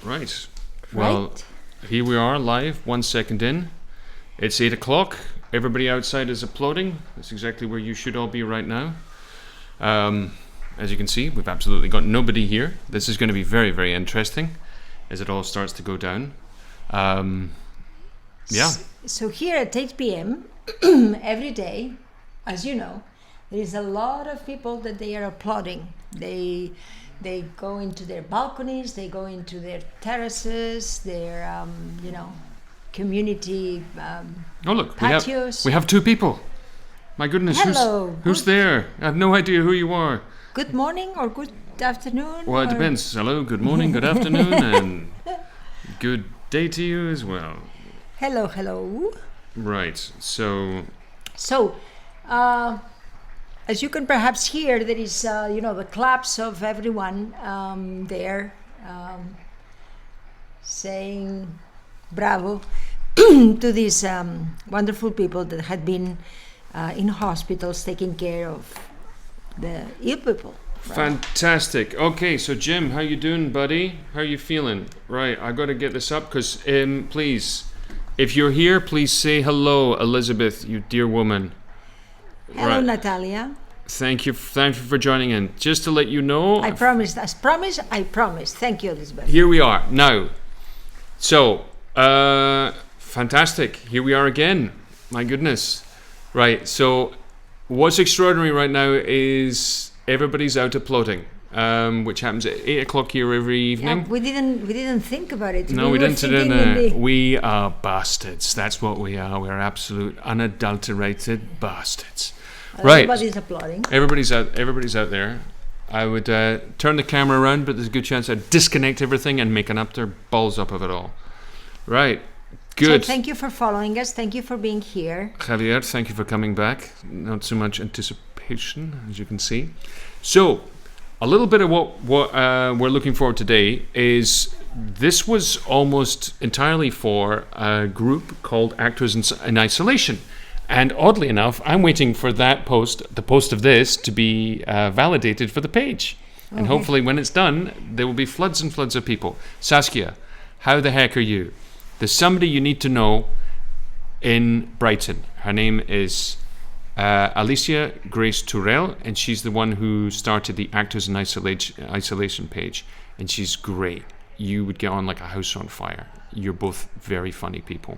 Right. Well, here we are live, 1 second in. It's 8 o'clock. Everybody outside is applauding. That's exactly where you should all be right now. As you can see, we've absolutely got nobody here. This is going to be very, very interesting as it all starts to go down. Yeah. So here at 8 p.m. every day, as you know, there is a lot of people that they are applauding. They go into their balconies, they go into their terraces, their community oh look, patios. we have two people. My goodness, Hello. who's there? I have no idea who you are. Good morning or good afternoon? Well, it depends. Hello, good morning, good afternoon, and good day to you as well. Hello. Right, so, as you can perhaps hear, there is, the claps of everyone there saying bravo to these wonderful people that had been in hospitals taking care of the ill people. Right? Fantastic. Okay, so Jim, how you doing, buddy? How you feeling? Right, I got to get this up because, please, if you're here, please say hello, Elizabeth, you dear woman. Hello, right. Natalia. Thank you for joining in. Just to let you know, I promised. Thank you, Elizabeth. Here we are now. So, fantastic. Here we are again. My goodness. Right. So, what's extraordinary right now is everybody's out applauding, which happens at 8 o'clock here every evening. Yeah, we didn't think about it. No, we didn't. We are bastards. That's what we are. We're absolute unadulterated bastards. Right. Everybody's applauding. Everybody's out there. I would turn the camera around, but there's a good chance I'd disconnect everything and make an up their balls up of it all. Right. Good. So thank you for following us. Thank you for being here. Javier, thank you for coming back. Not so much anticipation, as you can see. So, a little bit of what we're looking for today is this was almost entirely for a group called Actors in Isolation. And oddly enough, I'm waiting for the post of this, to be validated for the page. And hopefully when it's done, there will be floods and floods of people. Saskia, how the heck are you? There's somebody you need to know in Brighton. Her name is Alicia Grace Turrell, and she's the one who started the Actors in Isolation page. And she's great. You would get on like a house on fire. You're both very funny people.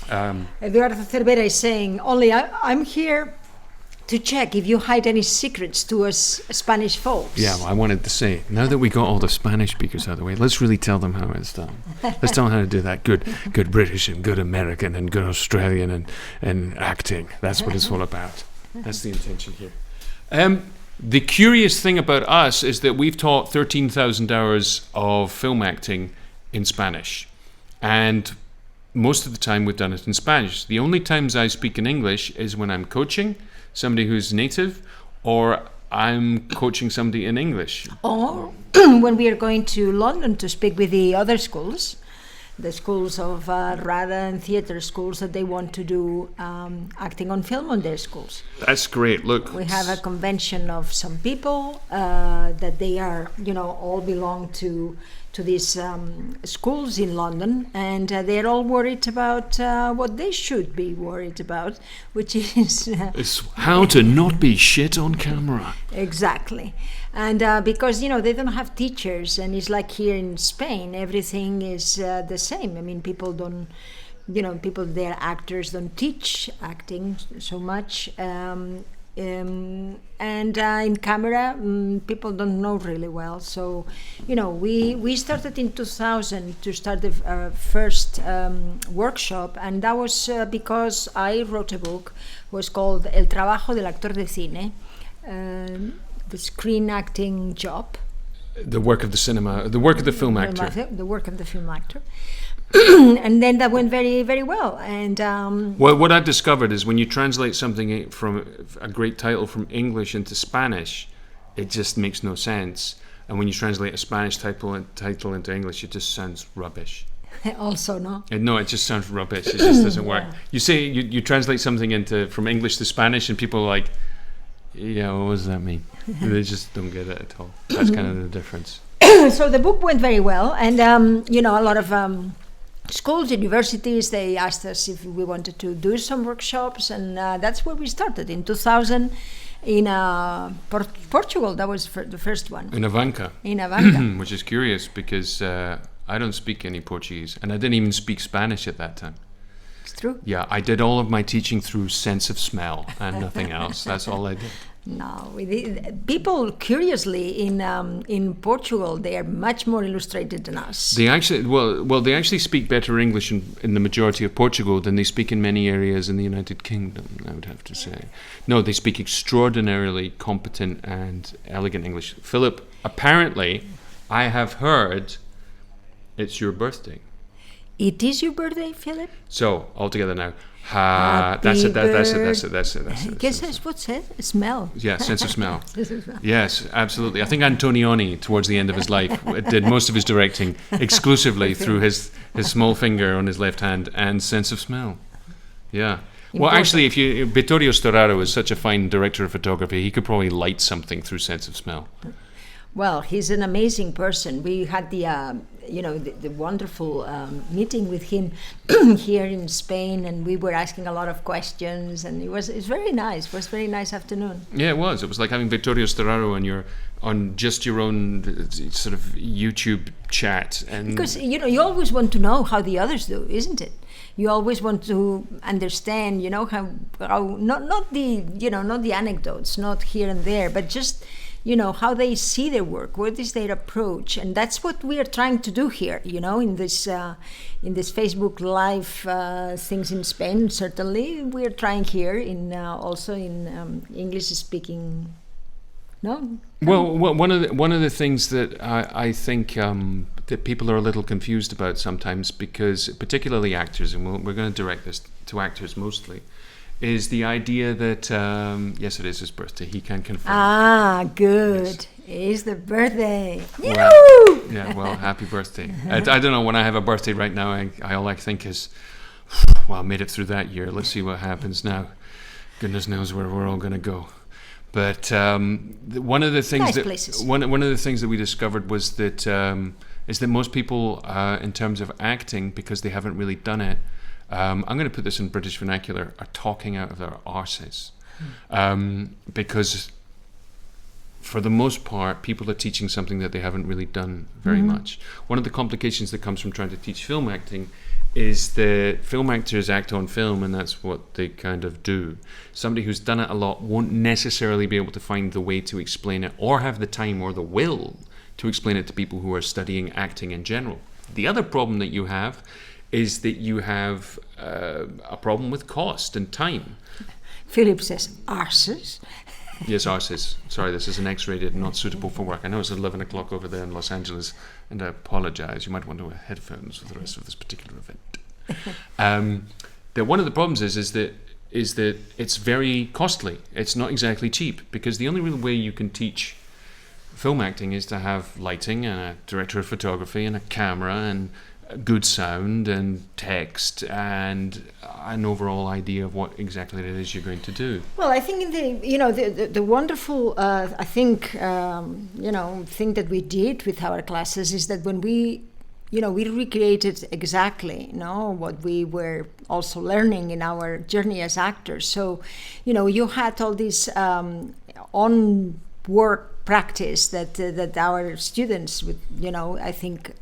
Eduardo Cervera is saying, only I'm here to check if you hide any secrets to us Spanish folks. Yeah, well, I wanted to say, now that we got all the Spanish speakers out of the way, let's really tell them how it's done. Let's tell them how to do that. Good British and good American and good Australian and acting. That's what it's all about. That's the intention here. The curious thing about us is that we've taught 13,000 hours of film acting in Spanish. And most of the time we've done it in Spanish. The only times I speak in English is when I'm coaching somebody who's native, or I'm coaching somebody in English. Or when we are going to London to speak with the other schools, the schools of RADA and theatre schools that they want to do acting on film on their schools. That's great. Look, we have a convention of some people that they are, all belong to these schools in London, and they're all worried about what they should be worried about, which is it's how to not be shit on camera. Exactly. And because they don't have teachers, and it's like here in Spain, everything is the same. I mean, people don't, they're actors, don't teach acting so much. And in camera, people don't know really well. So, we started in 2000 to start the first workshop, and that was because I wrote a book, was called El Trabajo del Actor de Cine, the screen acting job. The work of the cinema, the work of the film actor. The work of the film actor. And then that went very, very well. And well, what I've discovered is when you translate something from a great title from English into Spanish, it just makes no sense. And when you translate a Spanish title into English, it just sounds rubbish. Also, no? No, it just sounds rubbish. It just doesn't work. You say you translate something from English to Spanish, and people are like, yeah, what does that mean? They just don't get it at all. That's kind of the difference. So the book went very well, and you know, a lot of schools, universities, they asked us if we wanted to do some workshops, and that's where we started in 2000 in Portugal. That was the first one. In Avanca. In Avanca. Which is curious because I don't speak any Portuguese, and I didn't even speak Spanish at that time. It's true. Yeah, I did all of my teaching through sense of smell and nothing else. That's all I did. No, people curiously in Portugal, they are much more illustrated than us. They actually they actually speak better English in the majority of Portugal than they speak in many areas in the United Kingdom, I would have to say. No, they speak extraordinarily competent and elegant English. Philip, apparently, I have heard it's your birthday. It is your birthday, Philip? So, all together now. Happy That's it. Guess what's it? Smell. Yeah, sense of smell. Yes, absolutely. I think Antonioni, towards the end of his life, did most of his directing exclusively through his small finger on his left hand and sense of smell. Yeah. Well, actually, Vittorio Storaro is such a fine director of photography, he could probably light something through sense of smell. Well, he's an amazing person. We had the wonderful meeting with him here in Spain, and we were asking a lot of questions, and it was very nice. It was a very nice afternoon. Yeah, it was. It was like having Vittorio Storaro on just your own sort of YouTube chat, and because you always want to know how the others do, isn't it? You always want to understand, how not the anecdotes, not here and there, but just how they see their work, what is their approach, and that's what we are trying to do here. In this Facebook Live things in Spain. Certainly, we are trying here also in English speaking. No. Well, one of the things that I think that people are a little confused about sometimes, because particularly actors, and we're going to direct this to actors mostly, is the idea that yes, it is his birthday. He can confirm. Ah, good. Yes. It's the birthday. Well, yeah. Well, happy birthday. I don't know. When I have a birthday right now, all I think is, well, I made it through that year. Let's see what happens now. Goodness knows where we're all going to go. But one of the things one of the things that we discovered was that is that most people, in terms of acting, because they haven't really done it. I'm going to put this in British vernacular, are talking out of their arses. Because for the most part, people are teaching something that they haven't really done very much. One of the complications that comes from trying to teach film acting is that film actors act on film, and that's what they kind of do. Somebody who's done it a lot won't necessarily be able to find the way to explain it, or have the time or the will to explain it to people who are studying acting in general. The other problem that you have is that you have a problem with cost and time. Philip says arses. Yes, arses. Sorry, this is an X-rated, not suitable for work. I know it's 11 o'clock over there in Los Angeles, and I apologize. You might want to wear headphones for the rest of this particular event. One of the problems is that it's very costly. It's not exactly cheap, because the only real way you can teach film acting is to have lighting and a director of photography and a camera and good sound and text and an overall idea of what exactly it is you're going to do. Well, I think the wonderful thing that we did with our classes is that when we recreated exactly what we were also learning in our journey as actors. So you had all this on work practice that our students would I think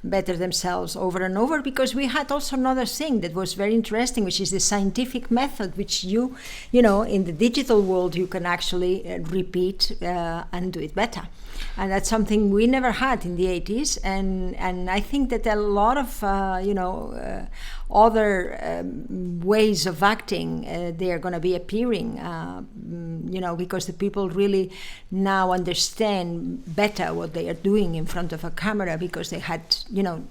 better themselves over and over, because we had also another thing that was very interesting, which is the scientific method, which in the digital world you can actually repeat and do it better. And that's something we never had in the 80s, and I think that a lot of other ways of acting they are going to be appearing, because the people really now understand better what they are doing in front of a camera, because they had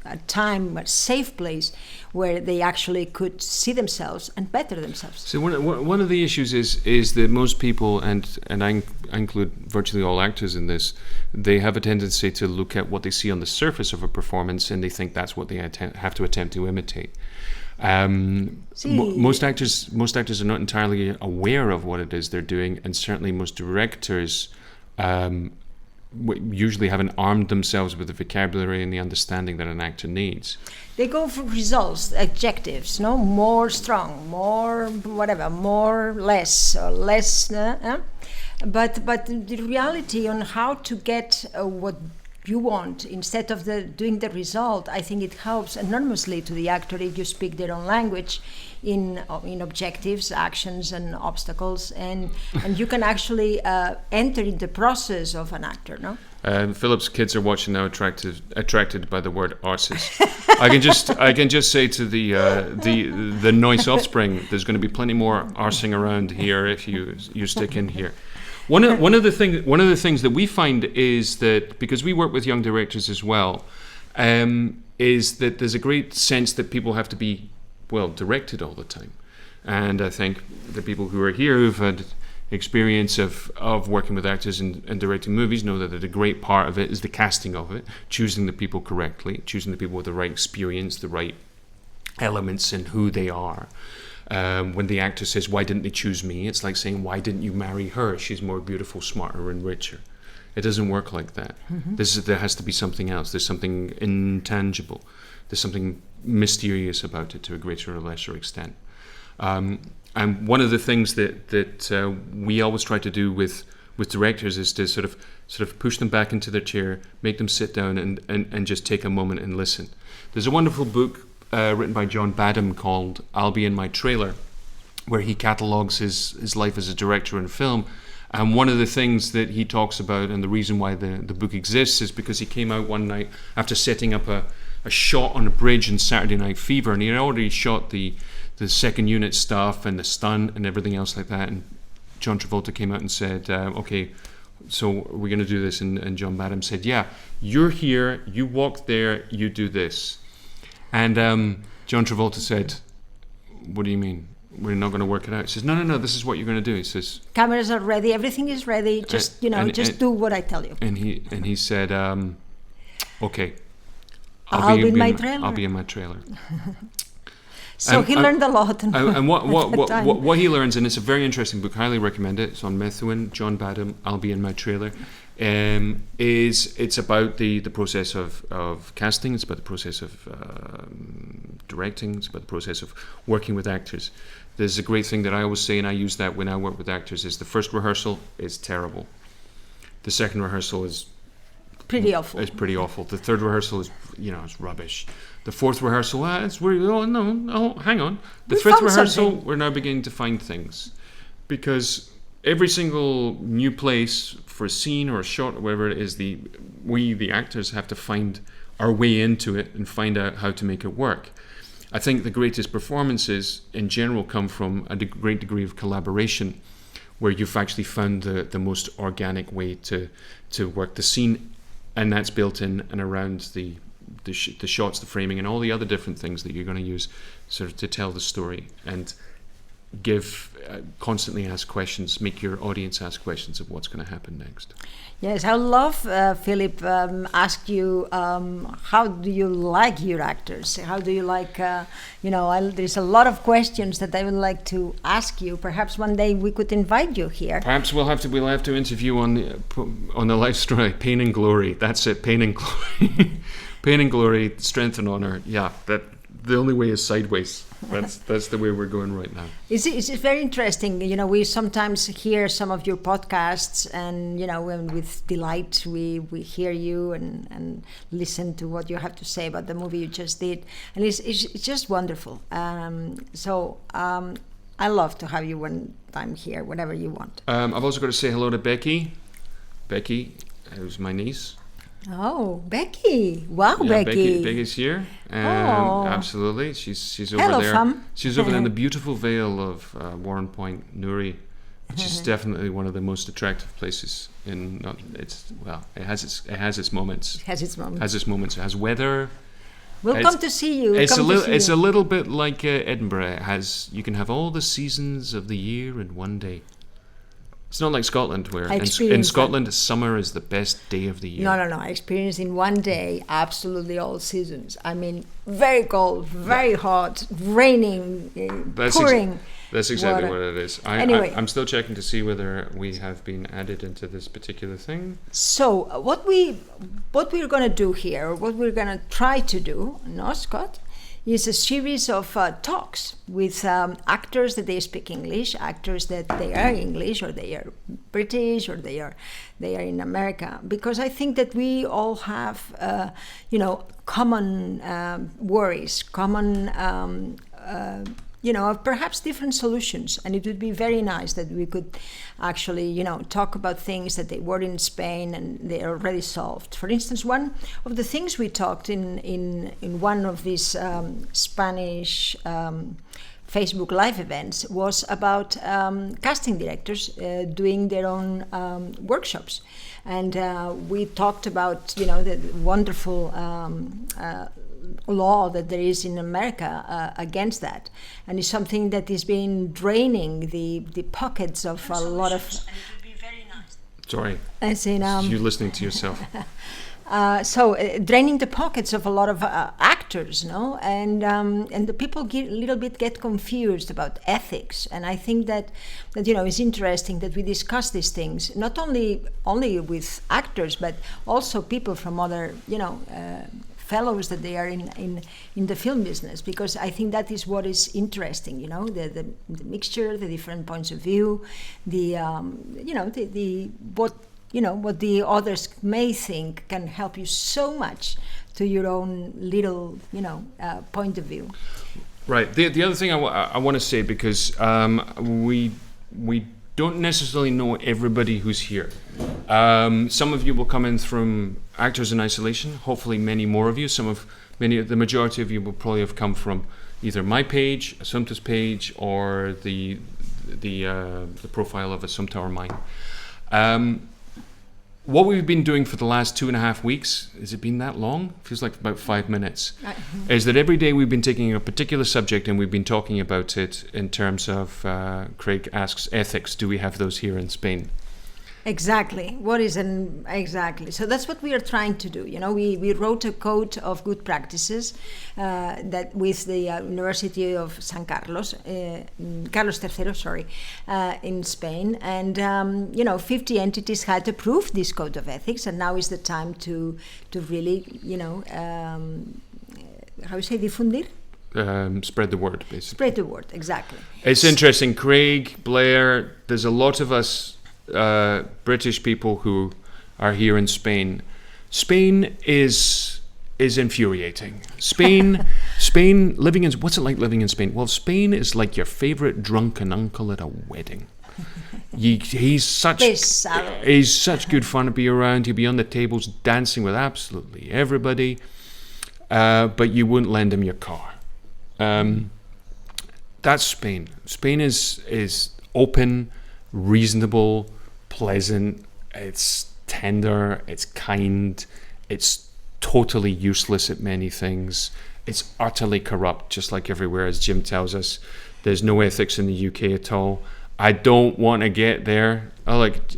a time, a safe place where they actually could see themselves and better themselves. So one of the issues is that most people, and I include virtually all actors in this, they have a tendency to look at what they see on the surface of a performance, and they think that's what they have to attempt to imitate. Most actors are not entirely aware of what it is they're doing, and certainly most directors usually haven't armed themselves with the vocabulary and the understanding that an actor needs. They go for results, adjectives, no? More strong, more whatever, more less, or less. But the reality on how to get what you want instead of doing the result, I think it helps enormously to the actor if you speak their own language in objectives, actions, and obstacles, and you can actually enter in the process of an actor, no? Philip's kids are watching now, attracted by the word arses. I can just say to the noise offspring, there's going to be plenty more arsing around here if you stick in here. One of the things that we find is that, because we work with young directors as well, is that there's a great sense that people have to be well directed all the time. And I think the people who are here who've had experience of working with actors and directing movies know that a great part of it is the casting of it, choosing the people correctly, choosing the people with the right experience, the right elements in who they are. When the actor says, "Why didn't they choose me?" it's like saying, "Why didn't you marry her? She's more beautiful, smarter, and richer." It doesn't work like that. Mm-hmm. There has to be something else. There's something intangible. There's something mysterious about it to a greater or lesser extent. And one of the things that we always try to do with directors is to sort of push them back into their chair, make them sit down and just take a moment and listen. There's a wonderful book written by John Badham called "I'll Be in My Trailer," where he catalogues his life as a director in film. And one of the things that he talks about, and the reason why the book exists, is because he came out one night after setting up a shot on a bridge in Saturday Night Fever, and he had already shot the second unit stuff and the stunt and everything else like that. And John Travolta came out and said, "Okay, so we're going to do this." And John Badham said, "Yeah, you're here, you walk there, you do this." And John Travolta said, "What do you mean? We're not going to work it out?" He says, No, this is what you're going to do." He says, "Cameras are ready, everything is ready, just do what I tell you." And he said, "Okay, I'll be in my trailer." I'll be in my trailer. So he learned a lot. And what he learns, and it's a very interesting book, highly recommend it. It's on Methuen, John Badham, "I'll Be in My Trailer." It's about the process of casting. It's about the process of directing. It's about the process of working with actors. There's a great thing that I always say, and I use that when I work with actors, is the first rehearsal is terrible. The second rehearsal is pretty awful. It's pretty awful. The third rehearsal is, it's rubbish. The fourth rehearsal, it's really, hang on. The fifth rehearsal, we're now beginning to find things. Because every single new place for a scene or a shot or whatever it is, we, the actors, have to find our way into it and find out how to make it work. I think the greatest performances in general come from a great degree of collaboration, where you've actually found the most organic way to work the scene, and that's built in and around the shots, the framing, and all the other different things that you're going to use sort of to tell the story, and constantly ask questions, make your audience ask questions of what's going to happen next. Yes, I love, Philip, ask you, how do you like your actors? How do you like, there's a lot of questions that I would like to ask you. Perhaps one day we could invite you here. Perhaps we'll have to interview on the life story, Pain and Glory. That's it, Pain and Glory. Pain and Glory, Strength and Honor. Yeah, that the only way is sideways. That's the way we're going right now. It's very interesting. We sometimes hear some of your podcasts, and when with delight we hear you and listen to what you have to say about the movie you just did, and it's just wonderful. So I love to have you one time here, whenever you want. I've also got to say hello to Becky. Becky, who's my niece. Oh, Becky! Wow, yeah, Becky! Becky's here. Absolutely, she's over Hello, there. fam. She's over there in the beautiful vale of Warren Point, Newry, which is definitely one of the most attractive places in. It has its moments. It has weather. We'll come to see you. It's a little bit like Edinburgh. You can have all the seasons of the year in one day. It's not like Scotland, where in Scotland summer is the best day of the year. No. I experienced in one day absolutely all seasons. I mean, very cold, very hot, raining, pouring. That's exactly what it is. Anyway. I'm still checking to see whether we have been added into this particular thing. So what we're going to do here, what we're going to try to do, no, Scott, is a series of talks with actors that they speak English, actors that they are English or they are British or they are in America, because I think that we all have common worries, common perhaps different solutions, and it would be very nice that we could actually, talk about things that they were in Spain and they are already solved. For instance, one of the things we talked in one of these Spanish Facebook Live events was about casting directors doing their own workshops, and we talked about the wonderful law that there is in America against that, and it's something that is being draining the pockets of a lot of. And it would be very nice. Sorry. As in, you listening to yourself. Draining the pockets of a lot of actors, no, and the people get confused about ethics, and I think that it's interesting that we discuss these things not only with actors, but also people from other fellows that they are in the film business, because I think that is what is interesting, the mixture, the different points of view, what the others may think can help you so much to your own little point of view. Right. The other thing I want to say, because we don't necessarily know everybody who's here. Some of you will come in from Actors in Isolation. Hopefully, many more of you. The majority of you will probably have come from either my page, Assumpta's page, or the profile of Assumpta or mine. What we've been doing for the last 2.5 weeks, has it been that long? Feels like about 5 minutes. Is that every day we've been taking a particular subject and we've been talking about it in terms of, Craig asks, ethics. Do we have those here in Spain? Exactly. Exactly. So that's what we are trying to do. We wrote a code of good practices that with the University of San Carlos, Carlos III, sorry, in Spain, and 50 entities had approved this code of ethics, and now is the time to really, how you say, difundir? Spread the word, basically. Spread the word, exactly. It's interesting. Craig, Blair, there's a lot of us British people who are here in Spain. Spain is infuriating. Spain, living in, what's it like living in Spain? Well, Spain is like your favorite drunken uncle at a wedding. He's such good fun to be around. He'll be on the tables dancing with absolutely everybody, but you wouldn't lend him your car. That's Spain. Spain is open, reasonable, pleasant, it's tender, it's kind, it's totally useless at many things, it's utterly corrupt, just like everywhere, as Jim tells us. There's no ethics in the UK at all. I don't want to get there. Lots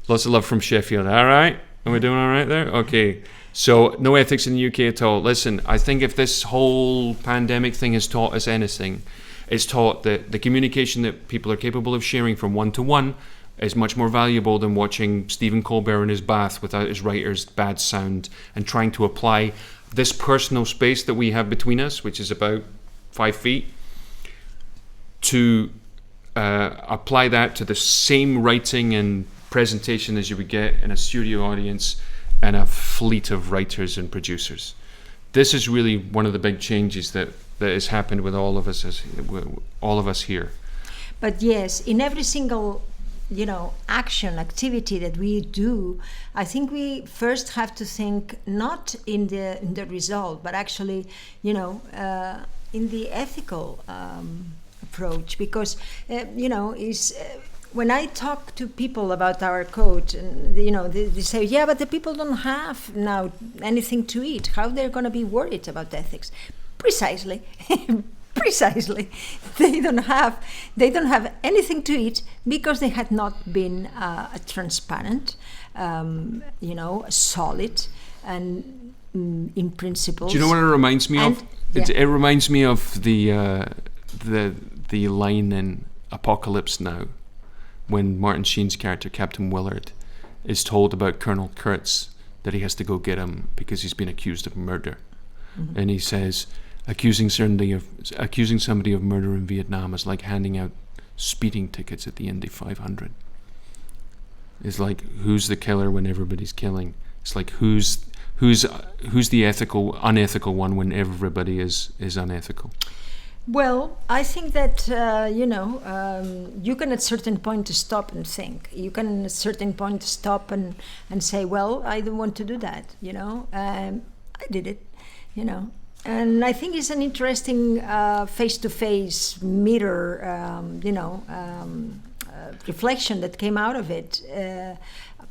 of love from Sheffield. All right, are we doing all right there? Okay, so no ethics in the UK at all. Listen, I think if this whole pandemic thing has taught us anything, it's taught that the communication that people are capable of sharing from one to one is much more valuable than watching Stephen Colbert in his bath without his writer's bad sound and trying to apply this personal space that we have between us, which is about 5 feet, to apply that to the same writing and presentation as you would get in a studio audience and a fleet of writers and producers. This is really one of the big changes that has happened with all of us here. But yes, in every single activity that we do, I think we first have to think not in the result, but actually, in the ethical approach, because when I talk to people about our code, and they say, yeah, but the people don't have now anything to eat. How they're going to be worried about ethics? Precisely. Precisely, they don't have anything to eat because they had not been transparent, solid, and in principles. Do you know what it reminds me of? Yeah. It reminds me of the the line in Apocalypse Now when Martin Sheen's character, Captain Willard, is told about Colonel Kurtz that he has to go get him because he's been accused of murder. Mm-hmm. And he says, accusing somebody of murder in Vietnam is like handing out speeding tickets at the Indy 500. It's like, who's the killer when everybody's killing? It's like, who's the unethical one when everybody is unethical? Well, I think that, you can at a certain point to stop and think. You can at a certain point stop and say, well, I don't want to do that, I did it, And I think it's an interesting face-to-face mirror, reflection that came out of it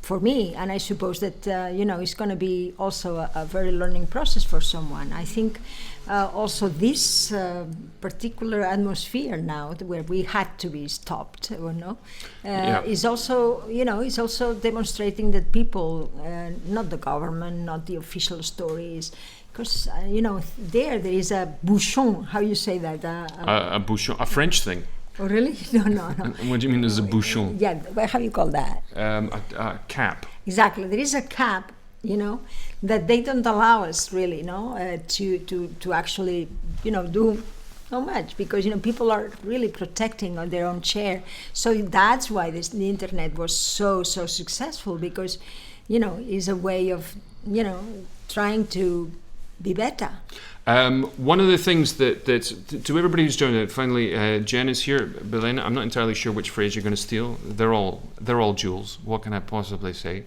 for me. And I suppose that, it's going to be also a very learning process for someone. I think also this particular atmosphere now where we had to be stopped, is also, is also demonstrating that people, not the government, not the official stories, because, there is a bouchon, how you say that? A bouchon, a French thing. Oh, really? No. What do you mean there's a bouchon? Yeah, how do you call that? A cap. Exactly. There is a cap, that they don't allow us really, to actually, do so much because, people are really protecting on their own chair. So that's why the internet was so successful because, is a way of, trying to be better. One of the things that to everybody who's joined it, finally, Jen is here. Belén, I'm not entirely sure which phrase you're going to steal. They're all jewels. What can I possibly say?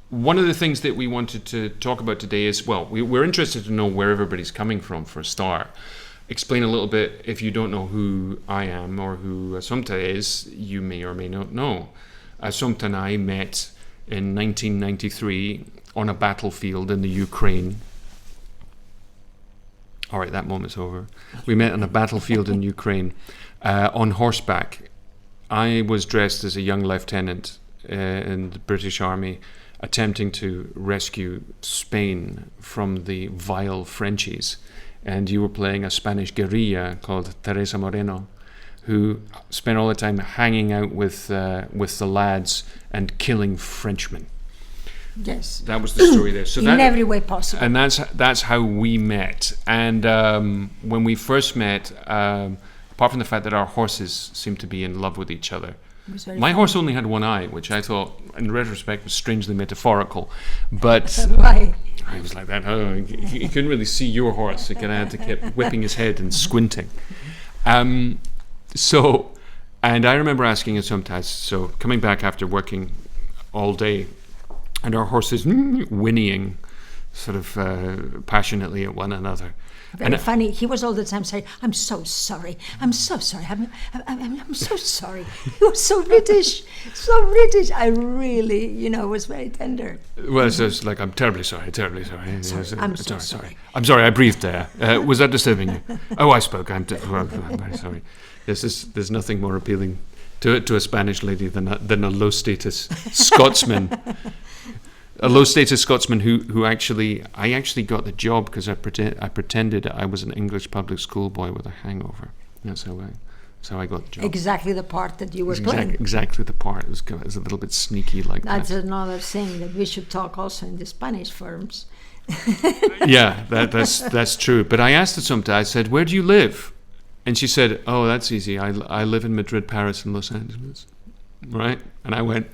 One of the things that we wanted to talk about today is, we're interested to know where everybody's coming from for a start. Explain a little bit, if you don't know who I am or who Assumpta is, you may or may not know. Assumpta and I met in 1993 on a battlefield in the Ukraine. All right, that moment's over. We met on a battlefield in Ukraine on horseback. I was dressed as a young lieutenant in the British Army attempting to rescue Spain from the vile Frenchies. And you were playing a Spanish guerrilla called Teresa Moreno, who spent all the time hanging out with the lads and killing Frenchmen. Yes, that was the story there. So in every way possible, and that's how we met. And when we first met, apart from the fact that our horses seemed to be in love with each other, my horse only had one eye, which I thought, in retrospect, was strangely metaphorical. But why? I was like that. Oh, he couldn't really see your horse. He kind of had to keep whipping his head and squinting. So, and I remember asking him sometimes. So coming back after working all day. And our horses whinnying sort of passionately at one another. Very funny. He was all the time saying, I'm so sorry. I'm so sorry. I'm so sorry. He was so British. So British. I really, was very tender. Well, it's just like, I'm terribly sorry. Sorry. I'm sorry. I'm sorry, I breathed there. Was that disturbing you? Oh, I spoke. I'm very sorry. There's nothing more appealing to a Spanish lady than a low-status Scotsman. A low-status Scotsman who I actually got the job because I pretended I was an English public school boy with a hangover. That's how I got the job. Exactly the part that you were playing. Exactly the part. It was a little bit sneaky like that. That's another thing that we should talk also in the Spanish firms. Yeah, that's true. But I asked her sometime. I said, "Where do you live?" And she said, "Oh, that's easy. I live in Madrid, Paris, and Los Angeles." Right? And I went,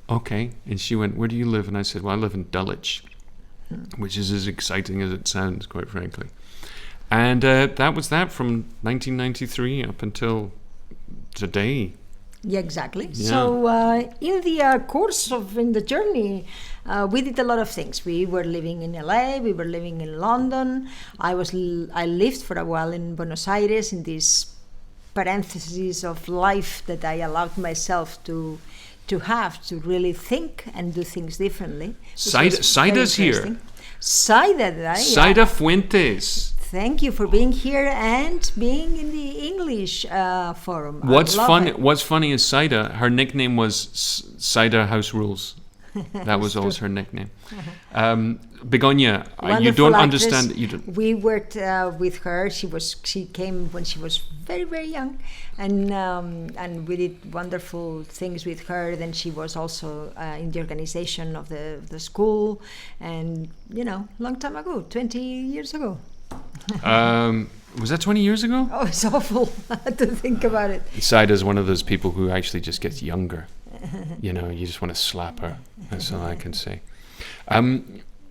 "Okay." And she went, "Where do you live?" And I said, "Well, I live in Dulwich," which is as exciting as it sounds, quite frankly. And that was that from 1993 up until today. Yeah, exactly. Yeah. So in the course of in the journey, we did a lot of things. We were living in LA. We were living in London. I lived for a while in Buenos Aires in this parenthesis of life that I allowed myself to have to really think and do things differently. Saida's here. Saida, right? Saida Fuentes. Thank you for being here and being in the English forum. What's funny is Saida. Her nickname was Saida House Rules. That was always her nickname. Begonia, you Wonderful don't actress. understand. You don't. We worked with her. She came when she was very, very young, and we did wonderful things with her. Then she was also in the organization of the school, and long time ago, 20 years ago. Was that 20 years ago? Oh, it's awful to think about it. Saida's one of those people who actually just gets younger. You just want to slap her. That's all I can say.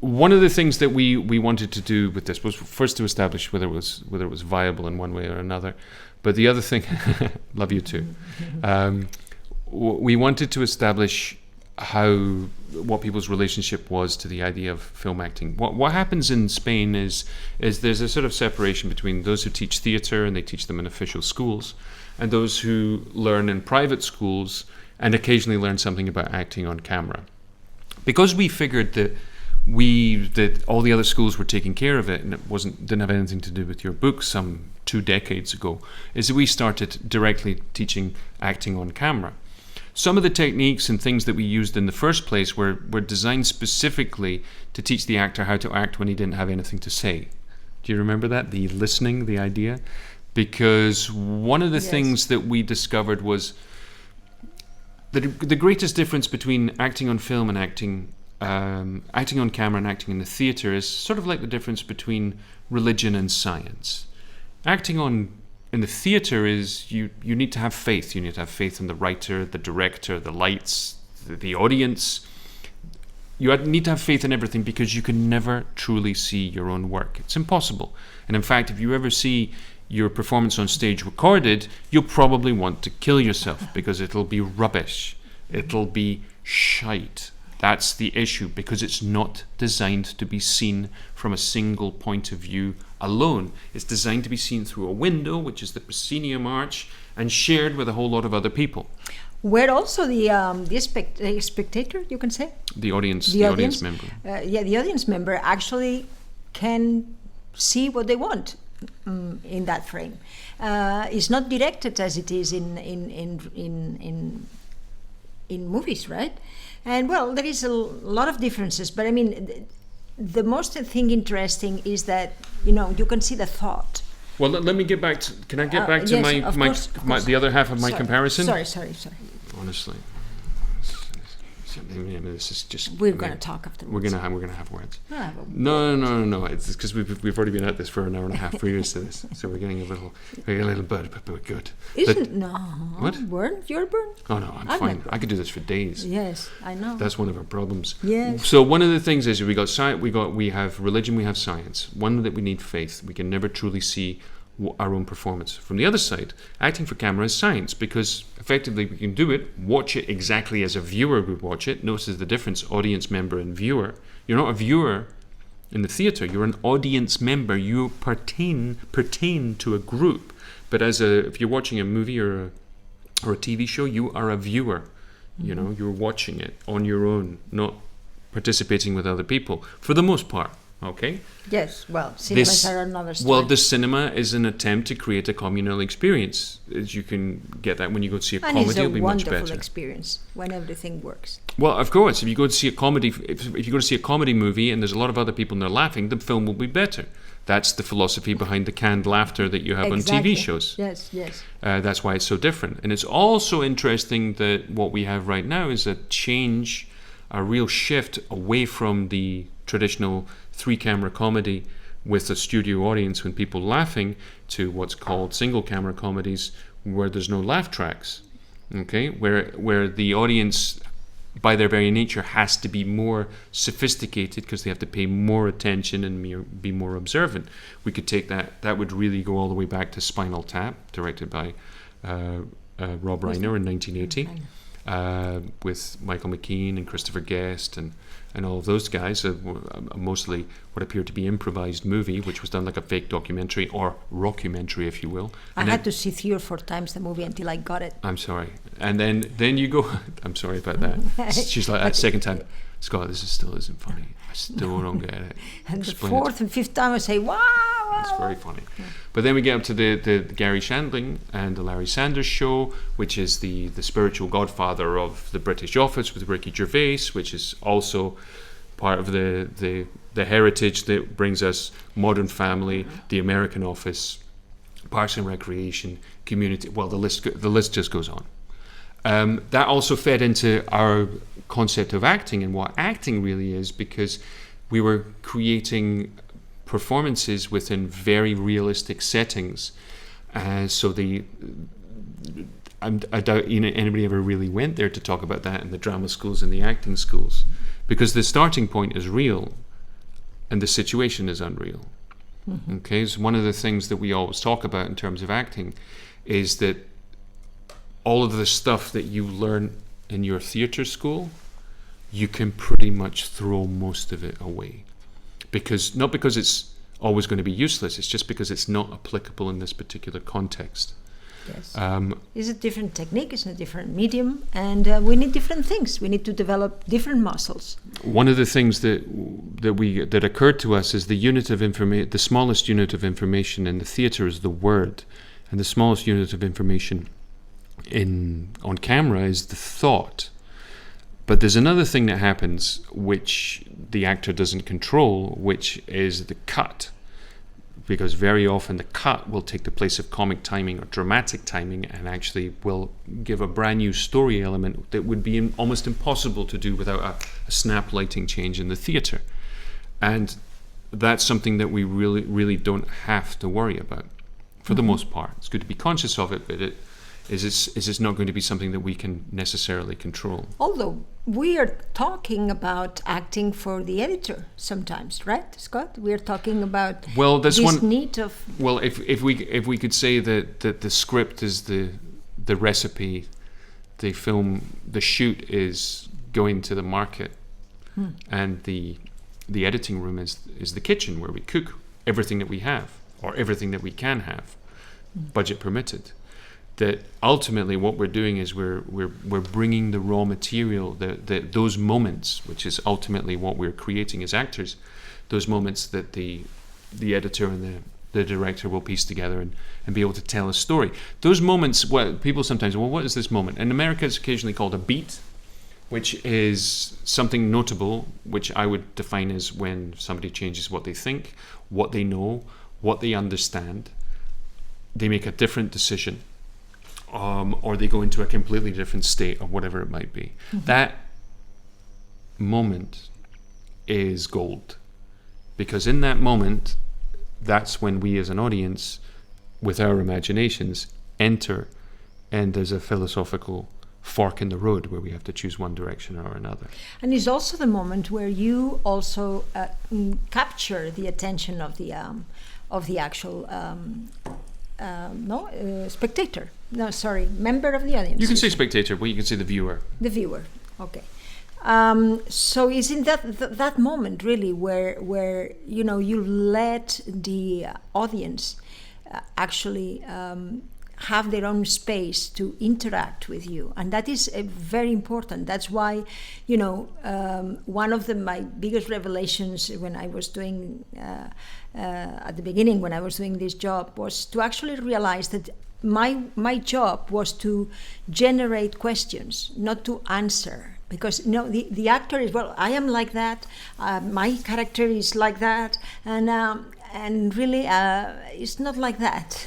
One of the things that we wanted to do with this was first to establish whether it was viable in one way or another. But the other thing, love you too. We wanted to establish what people's relationship was to the idea of film acting. What happens in Spain is there's a sort of separation between those who teach theatre and they teach them in official schools, and those who learn in private schools and occasionally learn something about acting on camera. Because we figured that all the other schools were taking care of it, and it didn't have anything to do with your book some 2 decades ago, is that we started directly teaching acting on camera. Some of the techniques and things that we used in the first place were designed specifically to teach the actor how to act when he didn't have anything to say. Do you remember that? The listening, the idea? Because one of the things that we discovered was that the greatest difference between acting on film and acting on camera and acting in the theatre is sort of like the difference between religion and science. Acting in the theatre is you need to have faith. You need to have faith in the writer, the director, the lights, the audience. You need to have faith in everything because you can never truly see your own work. It's impossible. And in fact, if you ever see your performance on stage recorded, you'll probably want to kill yourself because it'll be rubbish. It'll be shite. That's the issue, because it's not designed to be seen from a single point of view alone. It's designed to be seen through a window, which is the proscenium arch, and shared with a whole lot of other people. Where also the spectator, you can say? The audience member. The audience member actually can see what they want in that frame. It's not directed as it is in movies, right? And well, there is a lot of differences, but I mean, the most thing interesting is that you can see the thought. Well, let me get back to. Can I get back to yes, my the other half of my comparison? Sorry. Honestly, this is just. We're going to talk afterwards. We're going to have words. No. It's because we've already been at this for an hour and a half previous to this, so we're getting a little but good. What? Burn? You're burned? Oh no, I'm fine. I could do this for days. Yes, I know. That's one of our problems. Yes. So one of the things is we have religion, we have science. One that we need faith. We can never truly see our own performance. From the other side, acting for camera is science, because effectively we can do it, watch it exactly as a viewer would watch it. Notice the difference, audience member and viewer. You're not a viewer in the theatre, you're an audience member. You pertain to a group. But if you're watching a movie or a TV show, you are a viewer. Mm-hmm. You're watching it on your own, not participating with other people, for the most part. Okay. Yes. Well, cinemas are another story. Well, the cinema is an attempt to create a communal experience. As you can get that when you go to see a comedy, it'll be much better. And it's a wonderful experience when everything works. Well, of course, if you go to see a comedy, if you go to see a comedy movie and there's a lot of other people and they're laughing, the film will be better. That's the philosophy behind the canned laughter that you have on TV shows. Yes. That's why it's so different. And it's also interesting that what we have right now is a real shift away from the traditional 3-camera comedy with a studio audience when people laughing to what's called single camera comedies where there's no laugh tracks. Okay, where the audience by their very nature has to be more sophisticated because they have to pay more attention and be more observant. We could take that would really go all the way back to Spinal Tap, directed by Rob Reiner in 1980, with Michael McKean and Christopher Guest and all of those guys. Mostly what appeared to be improvised movie, which was done like a fake documentary or rockumentary, if you will. I had to see 3 or 4 times the movie until I got it. I'm sorry. And then you go, I'm sorry about that. She's like, that second time, Scott, this still isn't funny. I still don't get it. And the 4th and 5th time I say, wow. It's very funny. Yeah. But then we get up to the Gary Shandling and the Larry Sanders Show, which is the spiritual godfather of the British Office with Ricky Gervais, which is also part of the heritage that brings us Modern Family, The American Office, Parks and Recreation, Community. Well, the list just goes on. That also fed into our concept of acting and what acting really is, because we were creating performances within very realistic settings. So I doubt anybody ever really went there to talk about that in the drama schools and the acting schools, because the starting point is real and the situation is unreal. Mm-hmm. Okay, so one of the things that we always talk about in terms of acting is that all of the stuff that you learn in your theatre school, you can pretty much throw most of it away. Not because it's always going to be useless, it's just because it's not applicable in this particular context. Yes. It's a different technique, it's a different medium, and we need different things. We need to develop different muscles. One of the things that occurred to us is the smallest unit of information in the theatre is the word, and the smallest unit of information on camera is the thought. But there's another thing that happens which the actor doesn't control, which is the cut. Because very often the cut will take the place of comic timing or dramatic timing and actually will give a brand new story element that would be almost impossible to do without a snap lighting change in the theatre. And that's something that we really, really don't have to worry about for the most part. It's good to be conscious of it, but it's not going to be something that we can necessarily control. Although we are talking about acting for the editor sometimes, right, Scott? We are talking about need of. Well, if we could say that the script is the recipe, the film, the shoot is going to the market, and the editing room is the kitchen where we cook everything that we have or everything that we can have, budget permitted. That ultimately what we're doing is we're bringing the raw material, those moments, which is ultimately what we're creating as actors, those moments that the editor and the director will piece together and be able to tell a story. Those moments, people sometimes, what is this moment? In America, it's occasionally called a beat, which is something notable, which I would define as when somebody changes what they think, what they know, what they understand. They make a different decision. Or they go into a completely different state or whatever it might be. Mm-hmm. That moment is gold. Because in that moment, that's when we as an audience, with our imaginations, enter, and there's a philosophical fork in the road where we have to choose one direction or another. And it's also the moment where you also capture the attention of the actual spectator. No, sorry, member of the audience. You can say spectator, but you can say the viewer. The viewer, okay. So it's in that moment really where you let the audience actually have their own space to interact with you, and that is very important. That's why one of my biggest revelations when I was doing at the beginning when I was doing this job was to actually realize that my job was to generate questions, not to answer. Because the actor is, well, I am like that, my character is like that, and really it's not like that.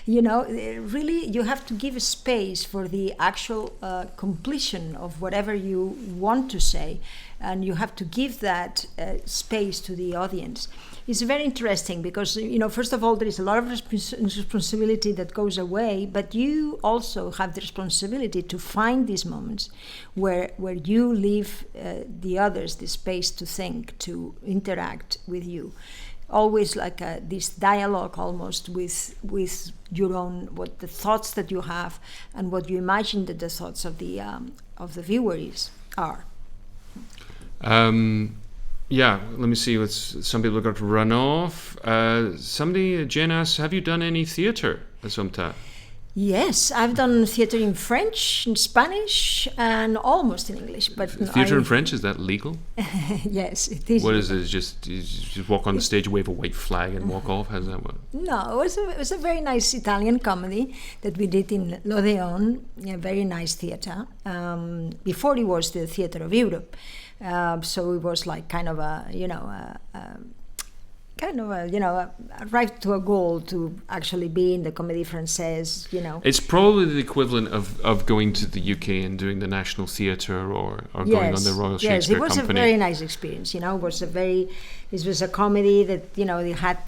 Really you have to give a space for the actual completion of whatever you want to say, and you have to give that space to the audience. It's very interesting because, first of all, there is a lot of responsibility that goes away, but you also have the responsibility to find these moments where you leave the others the space to think, to interact with you. Always like this dialogue almost with your own, what the thoughts that you have and what you imagine that the thoughts of the viewer are. Yeah, let me see. Some people are going to run off. Jen asks, have you done any theatre, Assumpta? Yes, I've done theatre in French, in Spanish, and almost in English. But theatre in French, is that legal? Yes, it is. What is it? You just walk on the stage, wave a white flag, and walk off? How does that work? No, it was a very nice Italian comedy that we did in L'Odeon, a very nice theatre, before it was the Theatre of Europe. So it was like kind of a arrived to a goal to actually be in the Comédie Française, It's probably the equivalent of going to the UK and doing the National Theatre or going on the Royal Shakespeare Company. Yes, it was a very nice experience, It was a comedy that, it had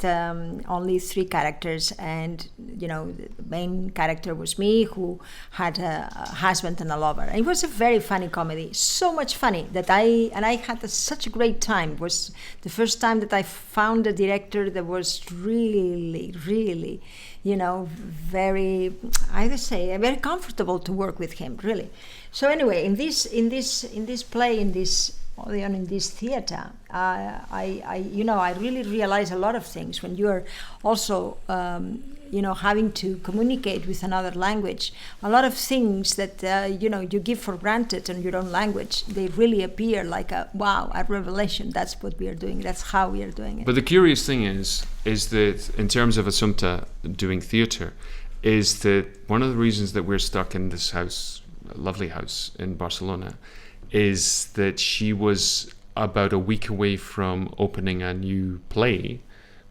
only 3 characters, and, the main character was me, who had a husband and a lover. And it was a very funny comedy, so much funny that I had such a great time. It was the first time that I found a director that was really, really, very, very comfortable to work with him, really. So anyway, in this play, in this theater, I really realize a lot of things when you are also, having to communicate with another language. A lot of things that, you give for granted in your own language, they really appear like a revelation. That's what we are doing. That's how we are doing it. But the curious thing is that in terms of Assumpta doing theatre, is that one of the reasons that we're stuck in this house, a lovely house in Barcelona, is that she was about a week away from opening a new play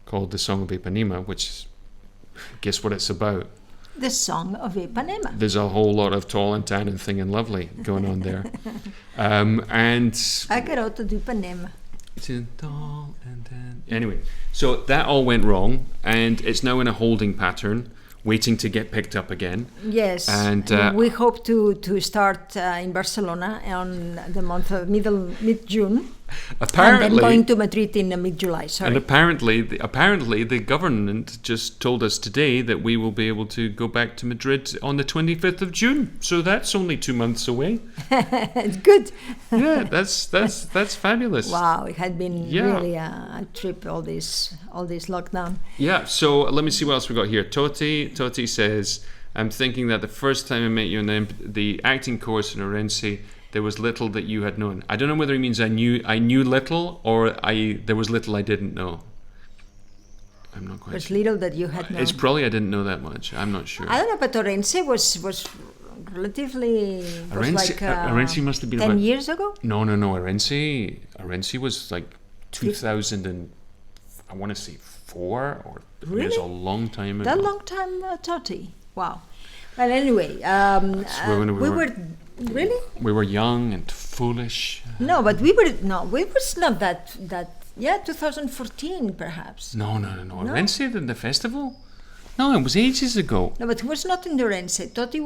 called The Song of Ipanema, which, guess what it's about? The Song of Ipanema. There's a whole lot of tall and tan and thing and lovely going on there. And A Garota de Ipanema. Tall and tan. Anyway, so that all went wrong, and it's now in a holding pattern, waiting to get picked up again. Yes, and we hope to start in Barcelona on the month of mid-June. Apparently, and then going to Madrid in mid-July. Sorry. And apparently, the government just told us today that we will be able to go back to Madrid on the 25th of June. So that's only 2 months away. It's good. Yeah, that's fabulous. Wow, it had been really a trip, all this lockdown. Yeah. So let me see what else we got here. Toti says, "I'm thinking that the first time I met you in the acting course in Orense, there was little that you had known." I don't know whether he means I knew little, or there was little I didn't know. I'm not quite sure. There's little that you had known. It's probably I didn't know that much. I'm not sure. I don't know, but Orense was relatively... Orense must have been 10 years ago? No. Orense was like 2000 and... I want to say 4 or... Really? It was a long time ago. That long time, Toti. Wow. Well, anyway, we were... Really? We were young and foolish. No, but we was not that. Yeah, 2014 perhaps. No. Orense in the festival? No, it was ages ago. No, but it was not in the Orense. Toti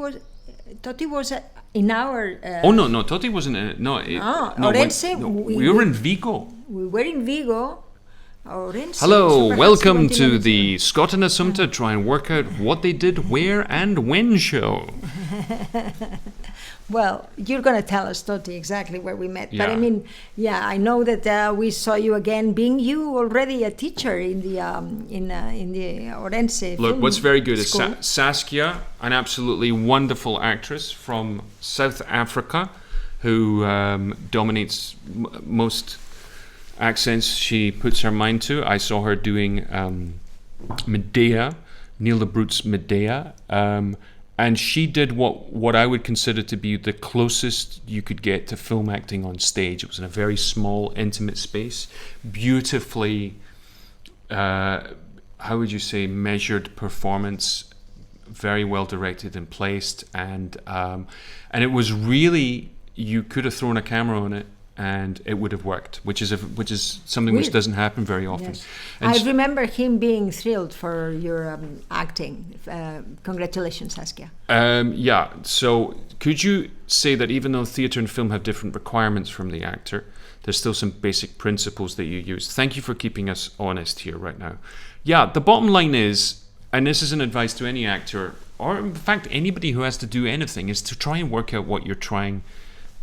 was in our. No, Toti wasn't in it. Orense. We were in Vigo. We were in Vigo. Orense. Hello, welcome to the Scott and Assumpta try and work out what they did, where, and when show. Well, you're going to tell us, Toti, exactly where we met. Yeah. But I mean, I know that we saw you again, being you already a teacher in the Orense. Look, what's very good school. is Saskia, an absolutely wonderful actress from South Africa, who dominates most accents she puts her mind to. I saw her doing Medea, Neil de Bruyt's Medea. And she did what I would consider to be the closest you could get to film acting on stage. It was in a very small, intimate space, beautifully, how would you say, measured performance, very well directed and placed, and it was really, you could have thrown a camera on it and it would have worked, which is something Weird. Which doesn't happen very often. Yes. And I remember him being thrilled for your acting. Congratulations, Saskia. Yeah. So, could you say that even though theatre and film have different requirements from the actor, there's still some basic principles that you use? Thank you for keeping us honest here right now. Yeah. The bottom line is, and this is an advice to any actor, or in fact anybody who has to do anything, is to try and work out what you're trying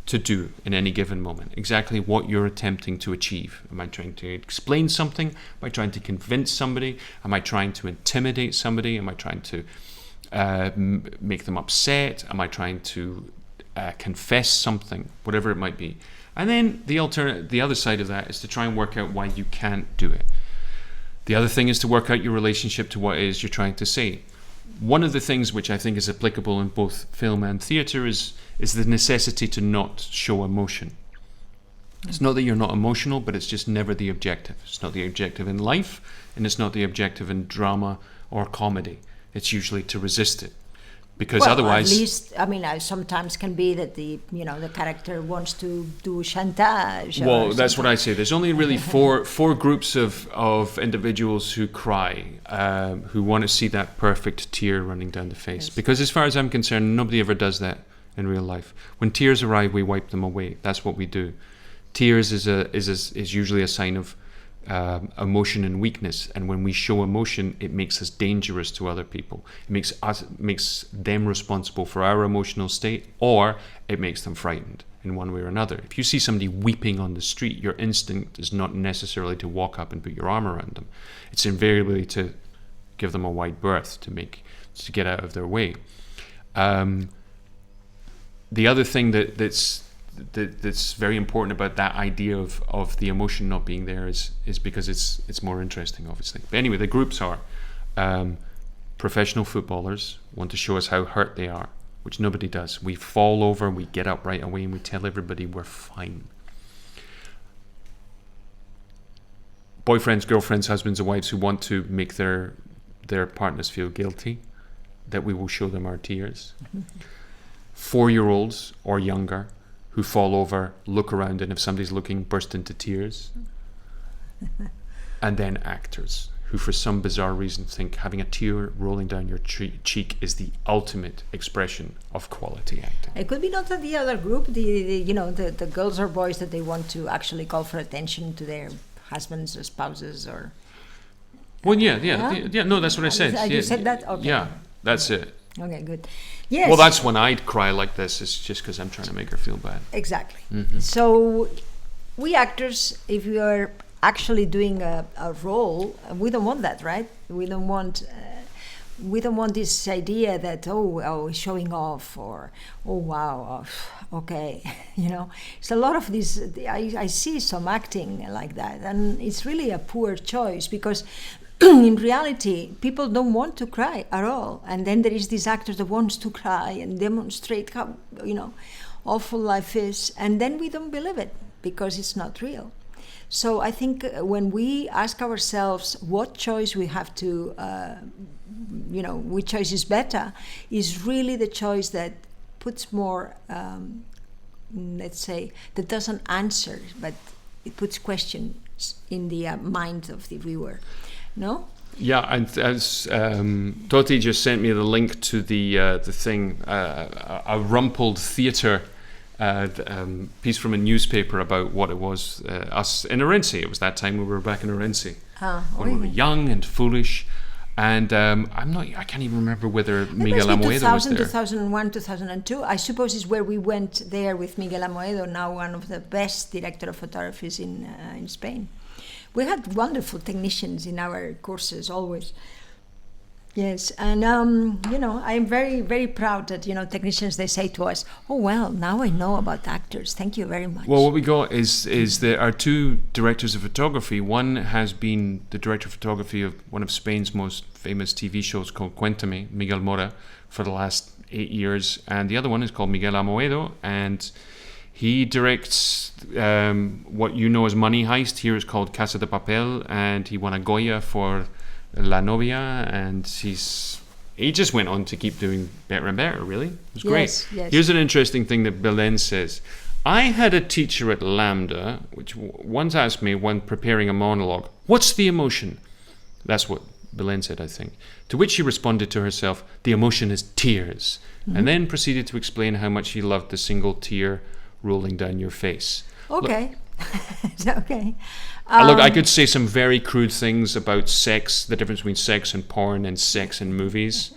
to do in any given moment, exactly what you're attempting to achieve. Am I trying to explain something? Am I trying to convince somebody? Am I trying to intimidate somebody? Am I trying to make them upset? Am I trying to confess something? Whatever it might be. And then the other side of that is to try and work out why you can't do it. The other thing is to work out your relationship to what it is you're trying to say. One of the things which I think is applicable in both film and theatre is the necessity to not show emotion. It's not that you're not emotional, but it's just never the objective. It's not the objective in life, and it's not the objective in drama or comedy. It's usually to resist it. Because otherwise, at least, I mean, sometimes can be that the character wants to do chantage. Well, that's what I say. There's only really four groups of individuals who cry, who want to see that perfect tear running down the face. Yes. Because as far as I'm concerned, nobody ever does that in real life. When tears arrive, we wipe them away. That's what we do. Tears is usually a sign of emotion and weakness, and when we show emotion, it makes us dangerous to other people. It makes them responsible for our emotional state, or it makes them frightened in one way or another. If you see somebody weeping on the street, your instinct is not necessarily to walk up and put your arm around them. It's invariably to give them a wide berth to get out of their way. The other thing that's very important about that idea of the emotion not being there is because it's more interesting, obviously. But anyway, the groups are professional footballers want to show us how hurt they are, which nobody does. We fall over, we get up right away, and we tell everybody we're fine. Boyfriends, girlfriends, husbands and wives who want to make their partners feel guilty, that we will show them our tears. 4-year-olds or younger who fall over, look around, and if somebody's looking, burst into tears. And then actors, who for some bizarre reason think having a tear rolling down your cheek is the ultimate expression of quality acting. It could be not the other group, the girls or boys that they want to actually call for attention to their husbands or spouses or... Well, yeah, no, that's what I said. You said that? Okay. Yeah, that's it. Okay, good. Yes. Well, that's when I'd cry like this. It's just because I'm trying to make her feel bad. Exactly. Mm-hmm. So we actors, if we are actually doing a role, we don't want that, right? We don't want this idea that showing off or wow, okay, It's a lot of this. I see some acting like that, and it's really a poor choice because. In reality, people don't want to cry at all, and then there is this actor that wants to cry and demonstrate how awful life is, and then we don't believe it because it's not real. So I think when we ask ourselves what choice we have to, which choice is better, is really the choice that puts more, let's say, that doesn't answer, but it puts questions in the mind of the viewer. No? Yeah, and as Toti just sent me the link to the thing, a rumpled theatre piece from a newspaper about what it was, us in Orense. It was that time we were back in Orense. When we were young and foolish. And I can't even remember whether Miguel Amoedo was there. 2001, 2002. I suppose is where we went there with Miguel Amoedo, now one of the best director of photography in Spain. We had wonderful technicians in our courses always. Yes, and I'm very, very proud that technicians, they say to us, "Oh well, now I know about actors. Thank you very much." Well, what we got is there are two directors of photography. One has been the director of photography of one of Spain's most famous TV shows called Cuéntame, Miguel Mora, for the last 8 years, and the other one is called Miguel Amoedo, and he directs what you know as Money Heist. Here it's called Casa de Papel, and he won a Goya for La Novia, and he just went on to keep doing better and better, really. It was great. Yes. Here's an interesting thing that Belen says. I had a teacher at Lambda, which once asked me when preparing a monologue, "What's the emotion?" That's what Belen said, I think. To which she responded to herself, "The emotion is tears," and then proceeded to explain how much she loved the single tear rolling down your face. Okay. Okay. Look, I could say some very crude things about sex, the difference between sex and porn and sex and movies.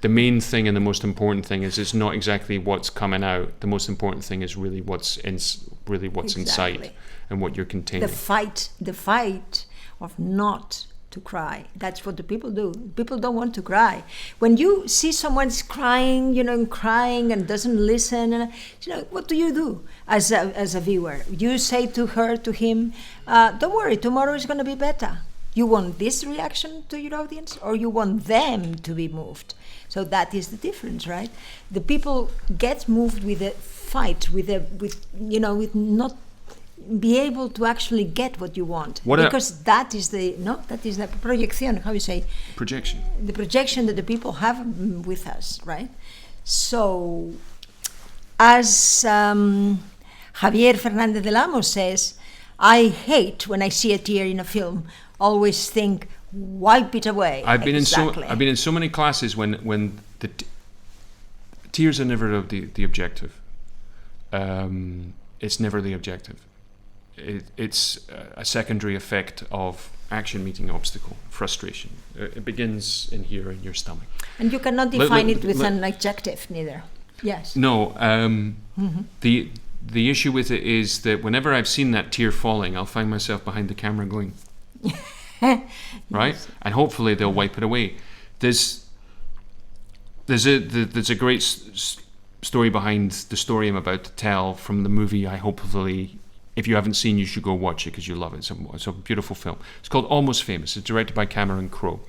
The main thing and the most important thing is it's not exactly what's coming out. The most important thing is really what's inside and what you're containing. The fight of not to cry. That's what the people do. People don't want to cry. When you see someone's crying, crying and doesn't listen, what do you do as a viewer? You say to her, to him, "Don't worry, tomorrow is going to be better." You want this reaction to your audience, or you want them to be moved? So that is the difference, right? The people get moved with a fight, with not be able to actually get what you want, because that is the projection. How you say? Projection. The projection that the people have with us, right? So, as Javier Fernandez del Amo says, I hate when I see a tear in a film. Always think, wipe it away. I've been in so many classes when the tears are never the objective. It's never the objective. It's a secondary effect of action meeting obstacle, frustration. It begins in here in your stomach. And you cannot define it with an adjective, neither. Yes. No. The issue with it is that whenever I've seen that tear falling, I'll find myself behind the camera going, right? Yes. And hopefully they'll wipe it away. There's a great story behind the story I'm about to tell from the movie. Hopefully, if you haven't seen, you should go watch it because you love it. It's a beautiful film. It's called Almost Famous. It's directed by Cameron Crowe.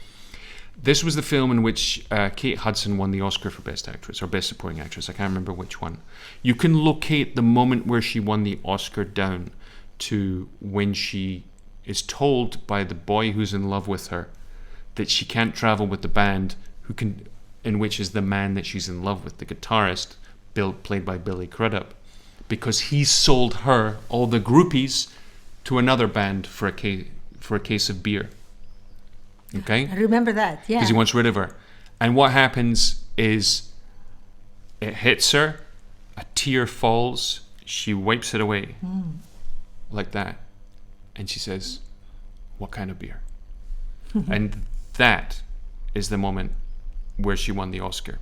This was the film in which Kate Hudson won the Oscar for Best Actress or Best Supporting Actress. I can't remember which one. You can locate the moment where she won the Oscar down to when she is told by the boy who's in love with her that she can't travel with the band, in which is the man that she's in love with, the guitarist, played by Billy Crudup, because he sold her all the groupies to another band for a case of beer. Okay? I remember that, yeah. Because he wants rid of her. And what happens is it hits her, a tear falls, she wipes it away like that. And she says, "What kind of beer?" And that is the moment where she won the Oscar.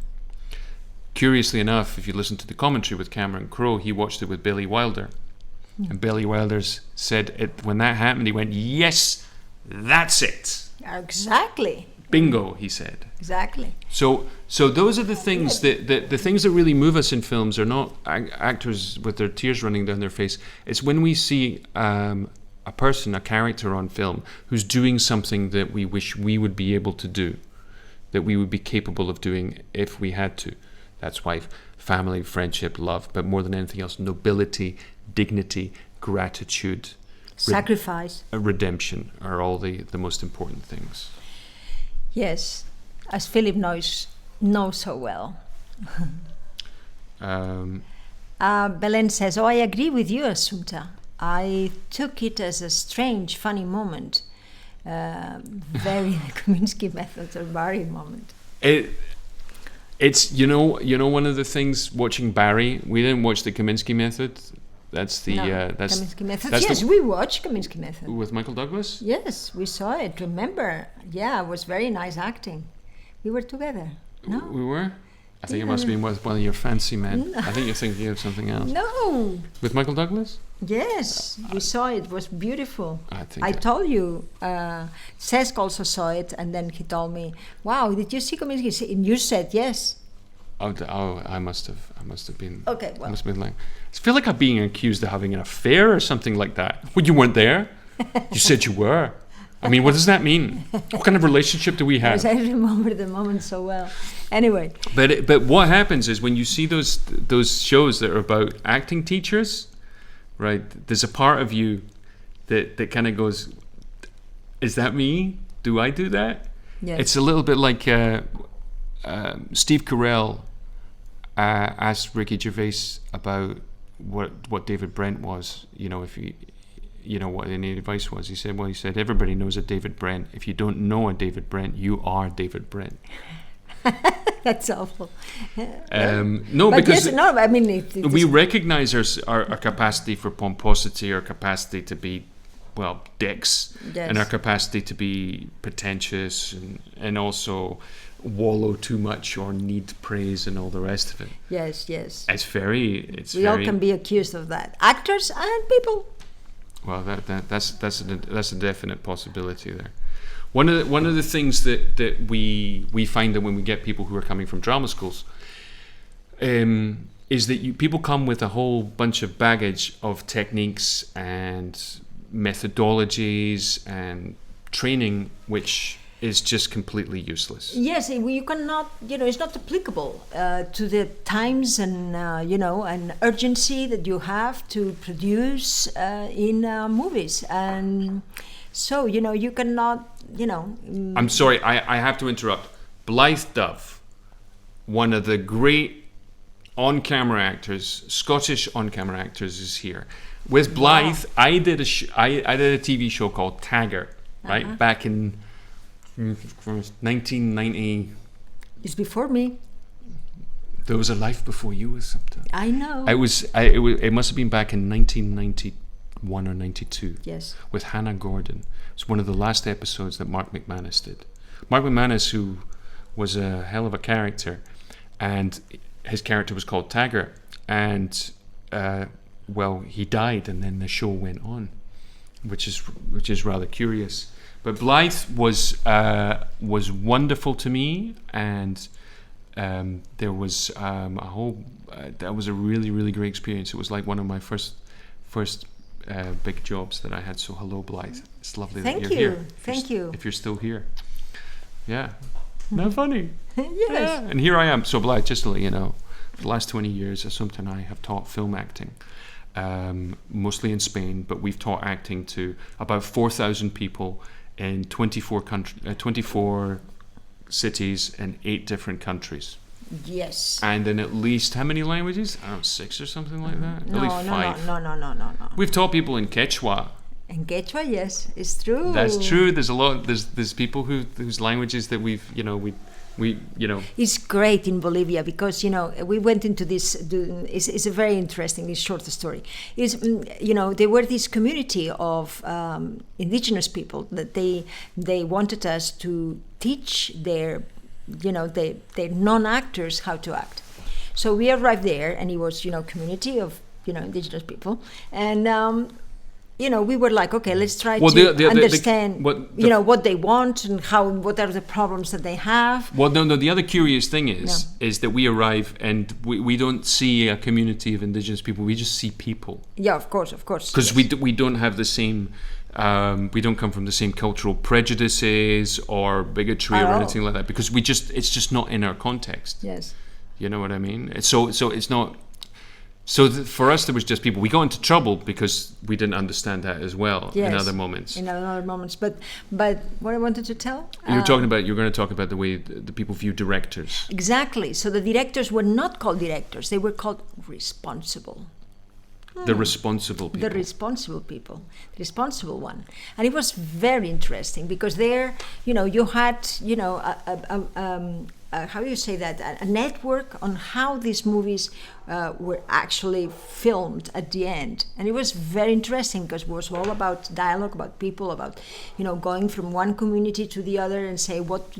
Curiously enough, if you listen to the commentary with Cameron Crowe, he watched it with Billy Wilder. And Billy Wilder said when that happened, he went, "Yes, that's it." Exactly. Bingo, he said. Exactly. So those are the things the things that really move us in films are not actors with their tears running down their face. It's when we see a person, a character on film who's doing something that we wish we would be able to do, that we would be capable of doing if we had to. That's why family, friendship, love, but more than anything else, nobility, dignity, gratitude, sacrifice, redemption are all the most important things. Yes, as Philip knows so well. Belen says, I agree with you, Assumpta. I took it as a strange, funny moment. Very Kominsky method or Barry moment. It's one of the things watching Barry. We didn't watch the Kominsky method. That's the Kominsky method. Yes, we watched Kominsky method with Michael Douglas. Yes, we saw it. Remember? Yeah, it was very nice acting. We were together. No, we were. I think it must have been with one of your fancy men. No. I think you're thinking of something else. No. With Michael Douglas? Yes, we saw it. It was beautiful. I told you. Cesc also saw it, and then he told me, "Wow, did you see Kominsky?" And you said yes. Oh, I must have been. Okay, well. I must have been like. I feel like I'm being accused of having an affair or something like that. Well, you weren't there. You said you were. I mean, what does that mean? What kind of relationship do we have? Because I remember the moment so well. Anyway. But what happens is when you see those shows that are about acting teachers, right? There's a part of you that kind of goes, "Is that me? Do I do that?" Yes. It's a little bit like Steve Carell asked Ricky Gervais about what David Brent was. What any advice was. He said, everybody knows a David Brent. If you don't know a David Brent, you are David Brent. That's awful. No, but because yes, no, I mean, we recognize our capacity for pomposity, our capacity to be, dicks, yes, and our capacity to be pretentious and also wallow too much or need praise and all the rest of it. Yes. We all can be accused of that. Actors and people. Well, that's a definite possibility there. One of the things that we find that when we get people who are coming from drama schools, is that people come with a whole bunch of baggage of techniques and methodologies and training, which is just completely useless. Yes, you cannot, it's not applicable to the times and, and urgency that you have to produce in movies. And so, you cannot, I'm sorry, I have to interrupt. Blythe Dove, one of the great on-camera actors, Scottish on-camera actors, is here. With Blythe, wow. I did a TV show called Taggart, right? Back in 1990. It's before me. There was a life before you, Assumpta. I know. It must have been back in 1991 or 92. Yes. With Hannah Gordon. It's one of the last episodes that Mark McManus did. Mark McManus, who was a hell of a character, and his character was called Taggart, and he died, and then the show went on, which is rather curious. But Blythe was wonderful to me, and there was a whole that was a really, really great experience. It was like one of my first big jobs that I had. So hello, Blythe. It's lovely that you're here. Thank you. If you're still here, yeah. Not funny. Yes. Yeah. And here I am. So Blythe, just to let you know, for the last 20 years, Assumpta and I have taught film acting. Mostly in Spain, but we've taught acting to about 4,000 people in 24 cities in 8 different countries. Yes. And in at least how many languages? I don't know, 6 or something like that. No, at least 5. No. We've taught people in Quechua. In Quechua, yes, it's true. That's true. There's a lot. There's people whose languages that we. It's great in Bolivia because we went into this. It's a very interesting, it's short story. There were this community of indigenous people that they wanted us to teach their non-actors how to act. So we arrived there, and it was community of indigenous people, and. We were like, okay, let's try to understand, what they want and what are the problems that they have. Well, no. The other curious thing is that we arrive and we don't see a community of indigenous people. We just see people. Yeah, of course. Because we don't have the same. We don't come from the same cultural prejudices or bigotry or anything like that. Because it's just not in our context. Yes. You know what I mean? So it's not. So for us, there was just people. We got into trouble because we didn't understand that as well. Yes, in other moments. But what I wanted to tell. You're going to talk about the way the people view directors. Exactly. So the directors were not called directors; they were called responsible. The responsible people. The responsible people. The responsible one. And it was very interesting because there, you had, how do you say that? A network on how these movies were actually filmed at the end. And it was very interesting because it was all about dialogue, about people, about, going from one community to the other and say what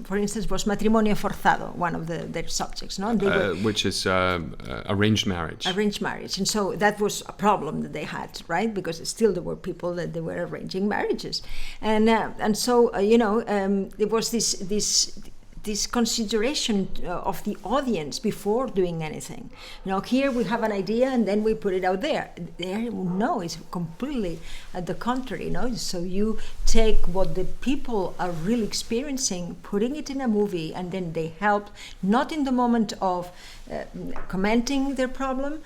for instance, was matrimonio forzado, one of their subjects, no? Which is arranged marriage. Arranged marriage. And so that was a problem that they had, right? Because still there were people that they were arranging marriages. And so, there was this consideration of the audience before doing anything. Here we have an idea and then we put it out there. There, no, it's completely at the contrary. So you take what the people are really experiencing, putting it in a movie, and then they help, not in the moment of commenting their problem,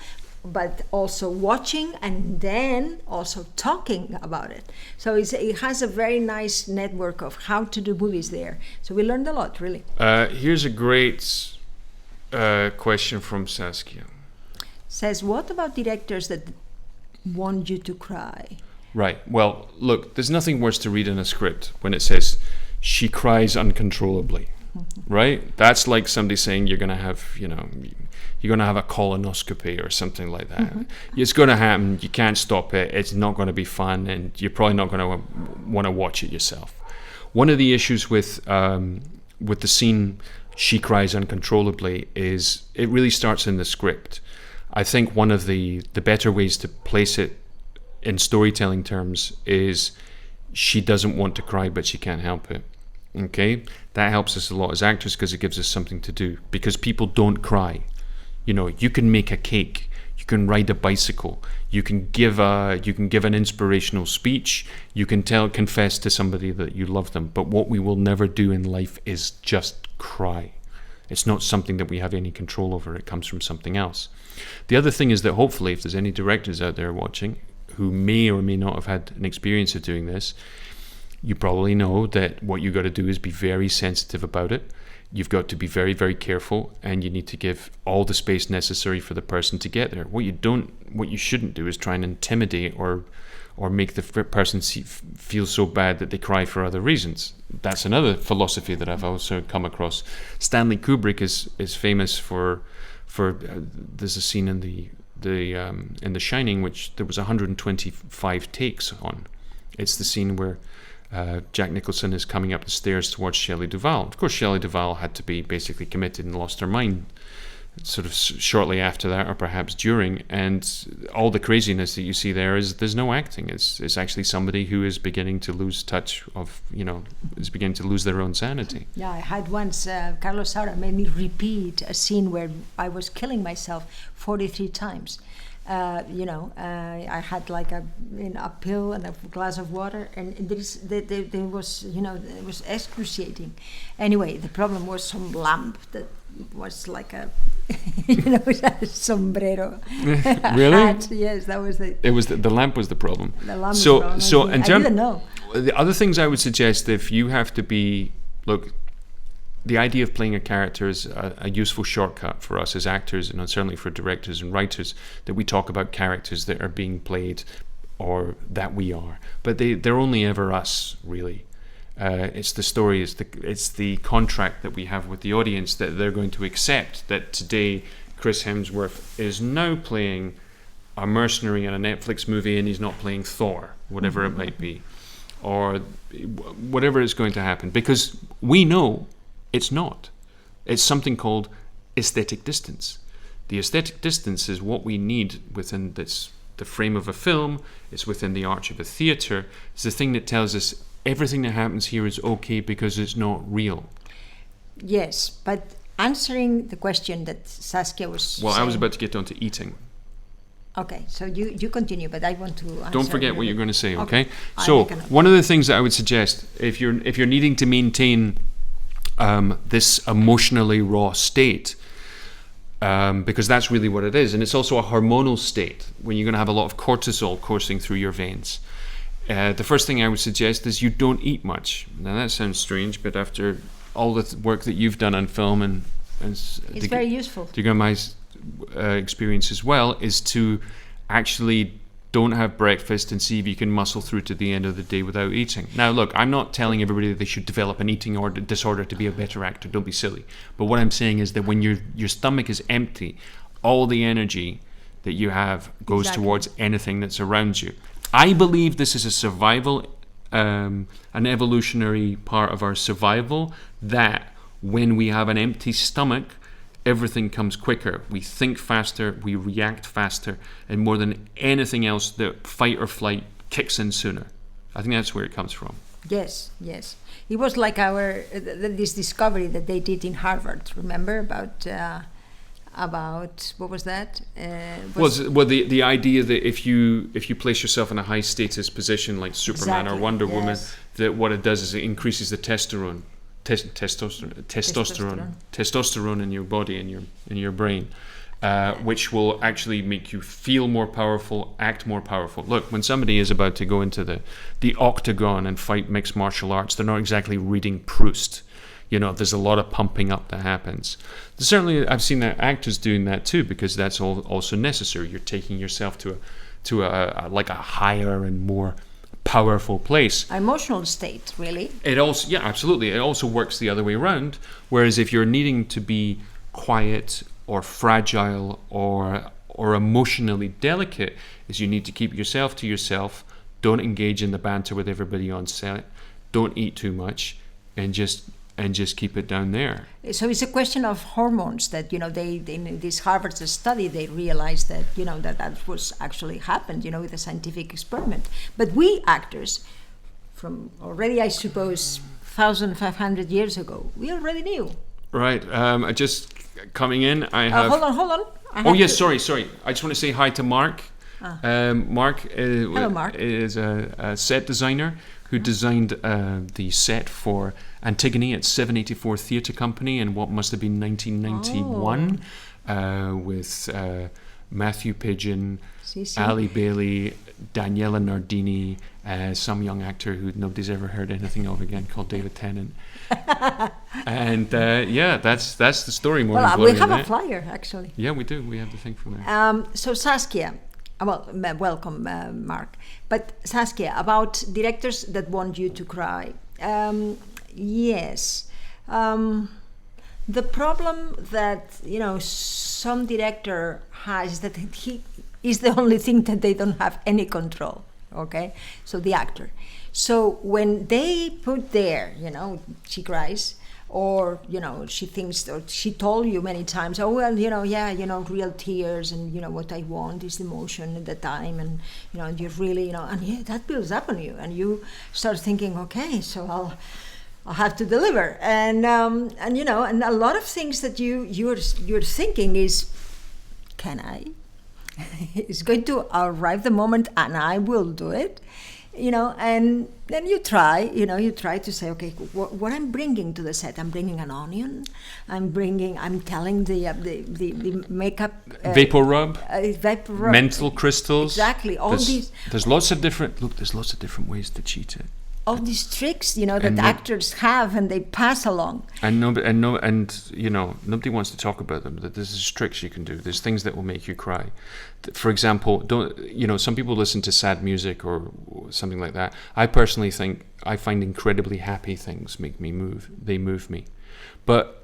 but also watching and then also talking about it. So it has a very nice network of how to do movies there. So we learned a lot, really. Here's a great question from Saskia. Says, what about directors that want you to cry? Right. Well, look, there's nothing worse to read in a script when it says, she cries uncontrollably. Right? That's like somebody saying you're going to have, you're going to have a colonoscopy or something like that. It's going to happen. You can't stop it. It's not going to be fun, and you're probably not going to want to watch it yourself. One of the issues with the scene "She Cries Uncontrollably" is it really starts in the script. I think one of the better ways to place it in storytelling terms is she doesn't want to cry, but she can't help it. Okay, that helps us a lot as actors because it gives us something to do. Because people don't cry. You can make a cake. You can ride a bicycle. You can give an inspirational speech. You can confess to somebody that you love them. But what we will never do in life is just cry. It's not something that we have any control over. It comes from something else. The other thing is that hopefully, if there's any directors out there watching who may or may not have had an experience of doing this, you probably know that what you got to do is be very sensitive about it. You've got to be very, very careful, and you need to give all the space necessary for the person to get there. What you shouldn't do is try and intimidate or make the person feel so bad that they cry for other reasons. That's another philosophy that I've also come across. Stanley Kubrick is famous for there's a scene in the Shining which there was 125 takes on. It's the scene where Jack Nicholson is coming up the stairs towards Shelley Duvall. Of course, Shelley Duvall had to be basically committed and lost her mind sort of shortly after that, or perhaps during. And all the craziness that you see there's no acting. It's actually somebody who is beginning to lose touch of, is beginning to lose their own sanity. Yeah, I had once, Carlos Saura made me repeat a scene where I was killing myself 43 times. I had like a pill and a glass of water, and there was, it was excruciating. Anyway, the problem was some lamp that was like a, a sombrero. Really? Hat. Yes, that was it. It was the lamp was the problem. The lamp was the problem. So I didn't know. The other things I would suggest, if you have to be, look, the idea of playing a character is a useful shortcut for us as actors, and certainly for directors and writers, that we talk about characters that are being played or that we are. But they're only ever us, really. It's the story, it's the contract that we have with the audience that they're going to accept that today Chris Hemsworth is now playing a mercenary in a Netflix movie and he's not playing Thor, whatever it might be, or whatever is going to happen. Because we know it's not. It's something called aesthetic distance. The aesthetic distance is what we need within the frame of a film. It's within the arch of a theatre. It's the thing that tells us everything that happens here is okay because it's not real. Yes, but answering the question that Saskia was saying, I was about to get on to eating. Okay, so you continue, but I want to answer. Don't forget what you're going to say, okay? So one of the things that I would suggest, if you're needing to maintain this emotionally raw state, because that's really what it is, and it's also a hormonal state when you're going to have a lot of cortisol coursing through your veins. The first thing I would suggest is you don't eat much. Now that sounds strange, but after all the work that you've done on film and it's very useful. To go my experience as well, is to actually don't have breakfast and see if you can muscle through to the end of the day without eating. Now look, I'm not telling everybody that they should develop an eating disorder to be a better actor. Don't be silly. But what I'm saying is that when your stomach is empty, all the energy that you have goes towards anything that's around you. I believe this is a survival, an evolutionary part of our survival, that when we have an empty stomach, everything comes quicker. We think faster, we react faster, and more than anything else, the fight or flight kicks in sooner. I think that's where it comes from. Yes. It was like this discovery that they did in Harvard, remember, about what was that? The idea that if you place yourself in a high status position like Superman or Wonder Woman, that what it does is it increases the testosterone in your body and in your brain, which will actually make you feel more powerful, act more powerful. Look, when somebody is about to go into the octagon and fight mixed martial arts, they're not exactly reading Proust. There's a lot of pumping up that happens. Certainly, I've seen that actors doing that too, because that's also necessary. You're taking yourself to a higher and more powerful place. Emotional state, really. It also, absolutely. It also works the other way around. Whereas if you're needing to be quiet or fragile or emotionally delicate, is you need to keep yourself to yourself. Don't engage in the banter with everybody on set. Don't eat too much, and just keep it down there. So it's a question of hormones that, they in this Harvard study, they realized that, that was actually happened, with a scientific experiment. But we actors, from already, I suppose, 1,500 years ago, we already knew. Right. I just coming in, I have... Hold on. Oh, yes, sorry. I just want to say hi to Mark. Mark, Hello, Mark. Is a set designer who designed the set for Antigone at 784 Theatre Company in what must have been 1991 with Matthew Pigeon, Ali Bailey, Daniela Nardini, some young actor who nobody's ever heard anything of again called David Tennant. And that's the story. More well, we have a flyer, actually. Yeah, we do. We have the thing from there. So Saskia, welcome, Mark. But Saskia, about directors that want you to cry. Yes. The problem that, some director has is that he is the only thing that they don't have any control, okay? So the actor. So when they put there, she cries, or, she thinks, or she told you many times, oh, well, real tears, and, what I want is emotion at the time, and, you really, and that builds up on you, and you start thinking, okay, so I'll have to deliver, and a lot of things that you're thinking is, can I? It's going to arrive the moment, and I will do it, and then you try to say, okay, what I'm bringing to the set, I'm bringing an onion, I'm telling the makeup vapor rub, mental crystals, exactly. There's lots of different ways to cheat it. All these tricks, that actors have, and they pass along. And nobody wants to talk about them. That there's tricks you can do. There's things that will make you cry. For example, some people listen to sad music or something like that. I personally I find incredibly happy things make me move. They move me. But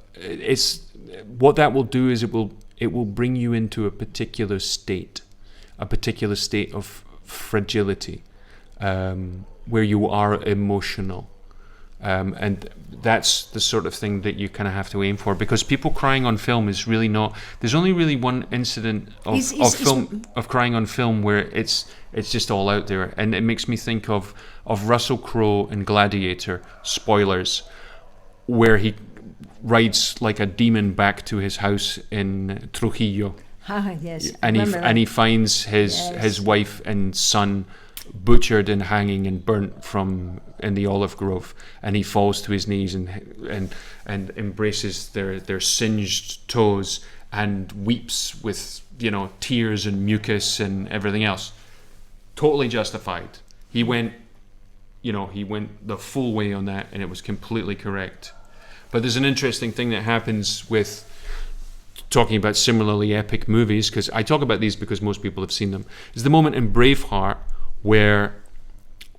what that will do is it will bring you into a particular state of fragility. Where you are emotional, and that's the sort of thing that you kind of have to aim for, because people crying on film is really not. There's only really one incident of crying on film where it's just all out there, and it makes me think of Russell Crowe in Gladiator. Spoilers, where he rides like a demon back to his house in Trujillo. Yes, and he finds his wife and son butchered and hanging and burnt in the olive grove, and he falls to his knees and embraces their singed toes and weeps with tears and mucus and everything else. Totally justified. He went the full way on that, and it was completely correct. But there's an interesting thing that happens with talking about similarly epic movies, because I talk about these because most people have seen them, is the moment in Braveheart where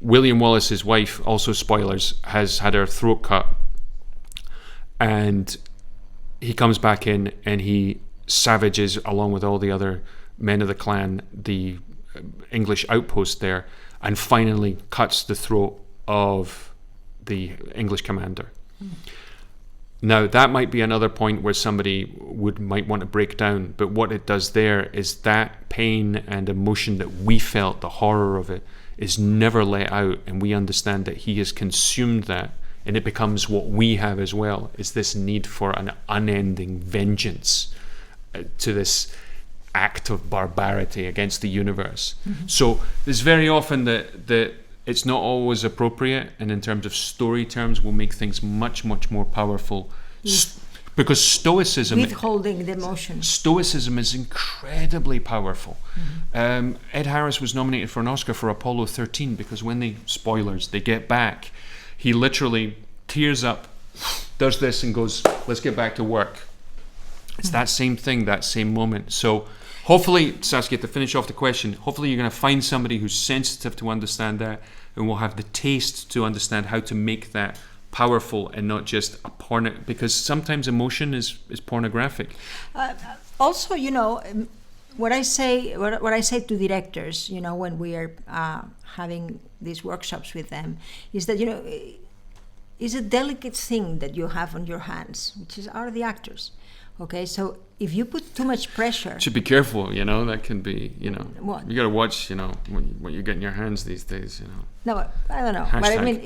William Wallace's wife, also spoilers, has had her throat cut, and he comes back in and he savages, along with all the other men of the clan, the English outpost there, and finally cuts the throat of the English commander. Now, that might be another point where somebody might want to break down, but what it does there is that pain and emotion that we felt, the horror of it, is never let out, and we understand that he has consumed that, and it becomes what we have as well, is this need for an unending vengeance to this act of barbarity against the universe. Mm-hmm. So there's very often that it's not always appropriate, and in terms of story terms will make things much, much more powerful. Because stoicism... Withholding the emotion. Stoicism is incredibly powerful. Mm-hmm. Ed Harris was nominated for an Oscar for Apollo 13 because when they get back, he literally tears up, does this and goes, let's get back to work. It's that same thing, that same moment. So hopefully, Saskia, to finish off the question, hopefully you're going to find somebody who's sensitive to understand that and will have the taste to understand how to make that powerful and not just a because sometimes emotion is pornographic. Also, what I say to directors, when we are having these workshops with them, is that it's a delicate thing that you have on your hands, which are the actors. Okay, so if you put too much pressure, Should be careful, that can be, What? you got to watch, what you get in your hands these days, no, I don't know. But I Hashtag. mean,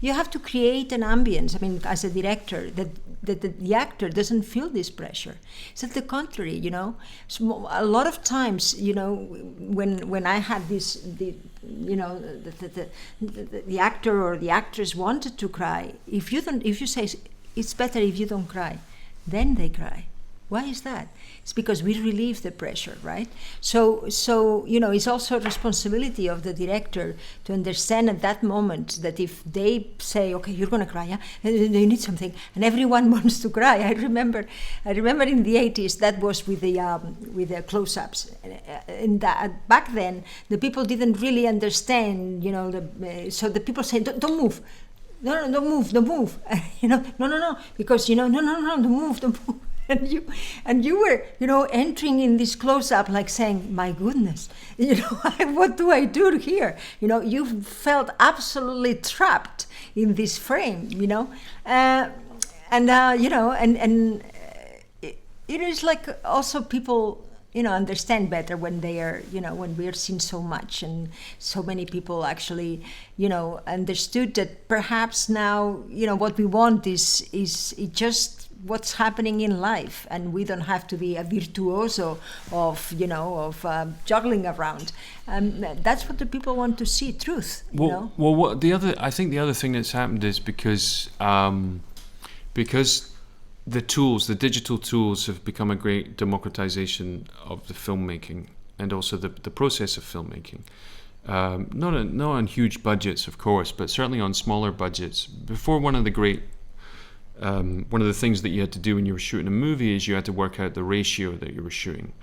you have to create an ambience. I mean, as a director, that the actor doesn't feel this pressure. It's at the contrary, So a lot of times, when I had the actor or the actress wanted to cry, if you say it's better if you don't cry, then they cry. Why is that? It's because we relieve the pressure, right? So it's also a responsibility of the director to understand at that moment that if they say, okay, you're going to cry, yeah, and you need something, and everyone wants to cry. I remember in the 80s that was with the close-ups. And back then, the people didn't really understand, so the people say, don't move. No, don't move. No, because don't move. And you were, entering in this close-up like saying, my goodness, what do I do here? You felt absolutely trapped in this frame, it is like also people, understand better when they are, when we are seeing so much and so many people actually, understood that perhaps now, what we want is just what's happening in life, and we don't have to be a virtuoso of juggling around. That's what the people want to see, truth. Well, I think the other thing that's happened is because the digital tools have become a great democratization of the filmmaking and also the process of filmmaking. Not on huge budgets, of course, but certainly on smaller budgets. Before, one of the things that you had to do when you were shooting a movie is you had to work out the ratio that you were shooting.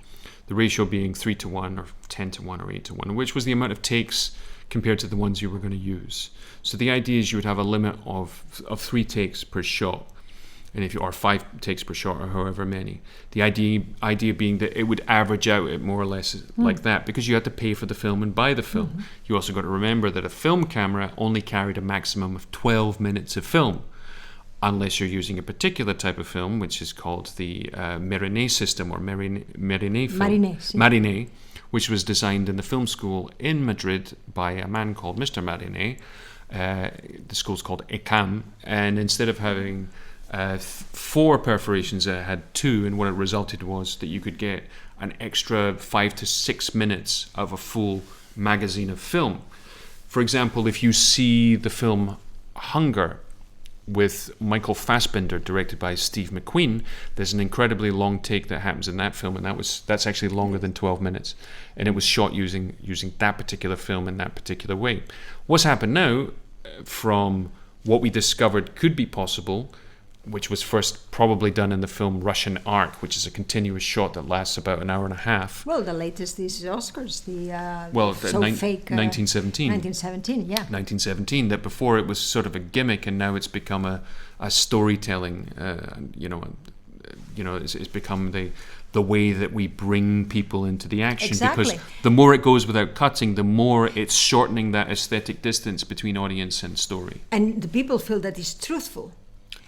The ratio being 3-1 or 10-1 or 8-1, which was the amount of takes compared to the ones you were going to use. So the idea is you would have a limit of 3 takes per shot, and or 5 takes per shot or however many. The idea being that it would average out at more or less like that, because you had to pay for the film and buy the film. Mm-hmm. You also got to remember that a film camera only carried a maximum of 12 minutes of film, unless you're using a particular type of film, which is called the Marigny system, or Marigny film. Marigny, which was designed in the film school in Madrid by a man called Mr. Marigny. The school's called ECAM, and instead of having 4 perforations, it had 2, and what it resulted was that you could get an extra 5 to 6 minutes of a full magazine of film. For example, if you see the film Hunger with Michael Fassbender, directed by Steve McQueen, there's an incredibly long take that happens in that film, and that's actually longer than 12 minutes, and it was shot using that particular film in that particular way. What's happened now, from what we discovered could be possible, which was first probably done in the film Russian Ark, which is a continuous shot that lasts about an hour and a half. Well, the latest is Oscars, fake. 1917. 1917, yeah. 1917. That before it was sort of a gimmick, and now it's become a storytelling. It's become the way that we bring people into the action. Exactly. Because the more it goes without cutting, the more it's shortening that aesthetic distance between audience and story. And the people feel that it's truthful.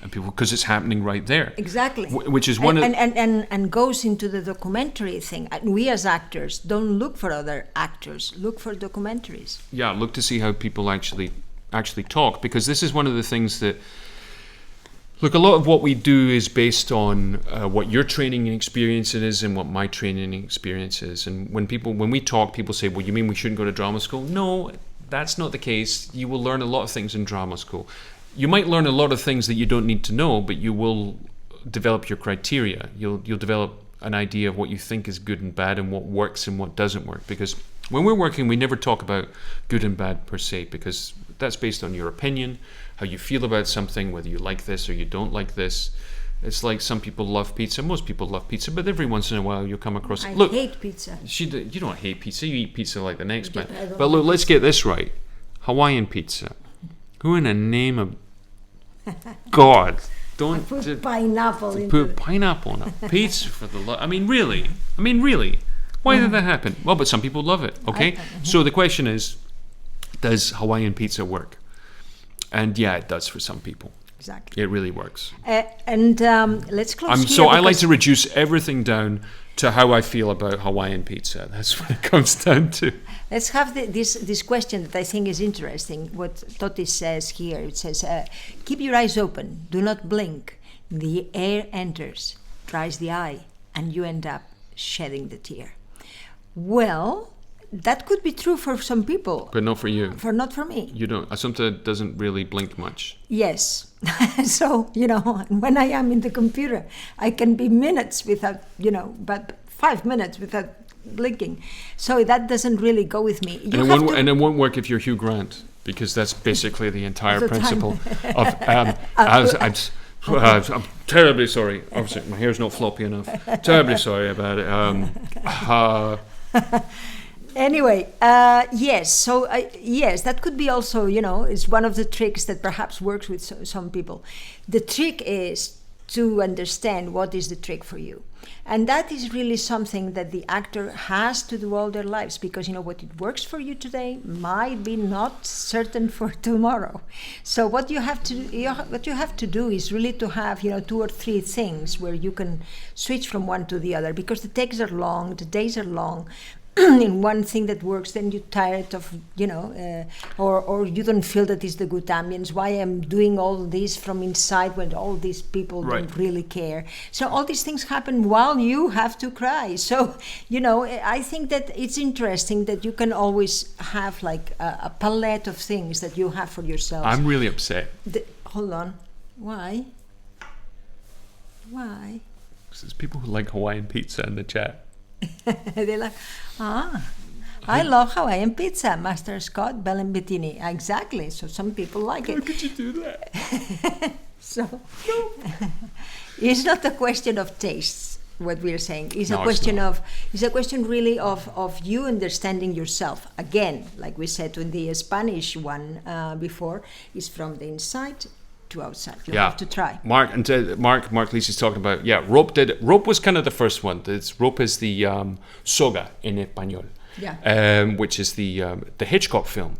And people, because it's happening right there. Exactly. Which is one and goes into the documentary thing. And we as actors don't look for other actors, look for documentaries. Yeah, look to see how people actually talk, because this is one of the things that, look, a lot of what we do is based on what your training and experience is and what my training and experience is. And when we talk, people say, well, you mean we shouldn't go to drama school? No, that's not the case. You will learn a lot of things in drama school. You might learn a lot of things that you don't need to know, but you will develop your criteria. You'll develop an idea of what you think is good and bad and what works and what doesn't work. Because when we're working, we never talk about good and bad per se, because that's based on your opinion, how you feel about something, whether you like this or you don't like this. It's like some people love pizza, most people love pizza, but every once in a while you'll come across... I hate pizza. You don't hate pizza, you eat pizza like the next man. But look, let's get this right. Hawaiian pizza. Who in the name of God, don't put pineapple on a pizza for the love. I mean, really. Why did that happen? Well, but some people love it. Okay, so the question is, does Hawaiian pizza work? And yeah, it does for some people. exactly. It really works. And let's close here. So I like to reduce everything down to how I feel about Hawaiian pizza. That's what it comes down to. Let's have this question that I think is interesting. What Toti says here, it says, keep your eyes open, do not blink. The air enters, dries the eye, and you end up shedding the tear. Well, that could be true for some people. But not for you. Not for me. You don't. Assumpta doesn't really blink much. Yes. So, when I am in the computer, I can be minutes without, but 5 minutes without blinking. So that doesn't really go with me. And it won't work if you're Hugh Grant, because that's basically the entire principle of... I'm terribly sorry. Obviously, my hair's not floppy enough. Terribly sorry about it. Anyway, yes. So yes, that could be also, is one of the tricks that perhaps works with some people. The trick is to understand what is the trick for you. And that is really something that the actor has to do all their lives, because what it works for you today might be not certain for tomorrow. So what you have to do is really to have 2 or 3 things where you can switch from one to the other, because the takes are long, the days are long. In one thing that works, then you're tired of, or you don't feel that is the good ambience. Why I'm doing all this from inside when all these people don't really care. So all these things happen while you have to cry. So, I think that it's interesting that you can always have like a palette of things that you have for yourself. I'm really upset. Hold on. Why? Why? Because there's people who like Hawaiian pizza in the chat. They're like, I love Hawaiian pizza, Master Scott, Belen Bettini. Exactly. So some people like it. How could you do that? So it's not a question of tastes, what we're saying. It's a question really of you understanding yourself. Again, like we said in the Spanish one before, is from the inside to outside. You have to try. Mark Leesy's talking about, Rope was kind of the first one. Rope is the soga in español, which is the Hitchcock film,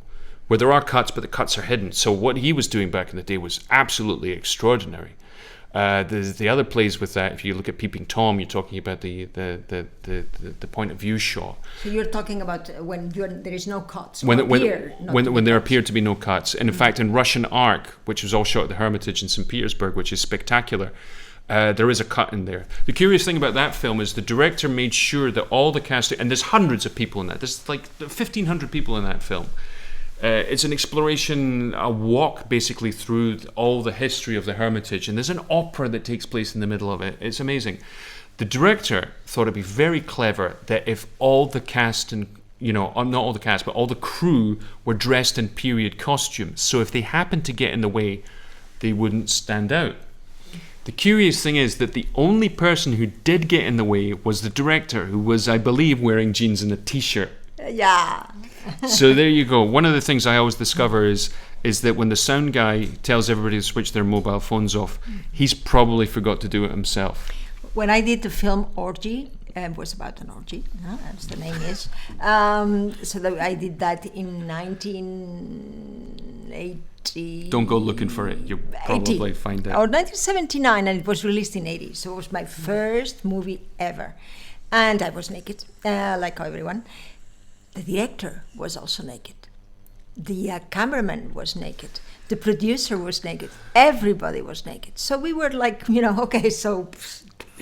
where there are cuts, but the cuts are hidden. So what he was doing back in the day was absolutely extraordinary. The other plays with that, if you look at Peeping Tom, you're talking about the point of view shot. So you're talking about when there is no cuts. When there appear to be no cuts. And in fact, in Russian Ark, which was all shot at the Hermitage in St. Petersburg, which is spectacular, there is a cut in there. The curious thing about that film is the director made sure that all the cast, and there's hundreds of people in that, there's like 1,500 people in that film. It's an exploration, a walk basically through all the history of the Hermitage, and there's an opera that takes place in the middle of it. It's amazing. The director thought it'd be very clever that if all the cast and not all the cast, but all the crew were dressed in period costumes, so if they happened to get in the way, they wouldn't stand out. The curious thing is that the only person who did get in the way was the director, who was, I believe, wearing jeans and a t-shirt. Yeah. So there you go. One of the things I always discover is that when the sound guy tells everybody to switch their mobile phones off, he's probably forgot to do it himself. When I did the film Orgy, it was about an orgy, as the name is. So I did that in 1980. Don't go looking for it. You'll probably find it. Or 1979, and it was released in 80. So it was my first movie ever. And I was naked, like everyone. The director was also naked. The cameraman was naked. The producer was naked. Everybody was naked. So we were like, okay, so...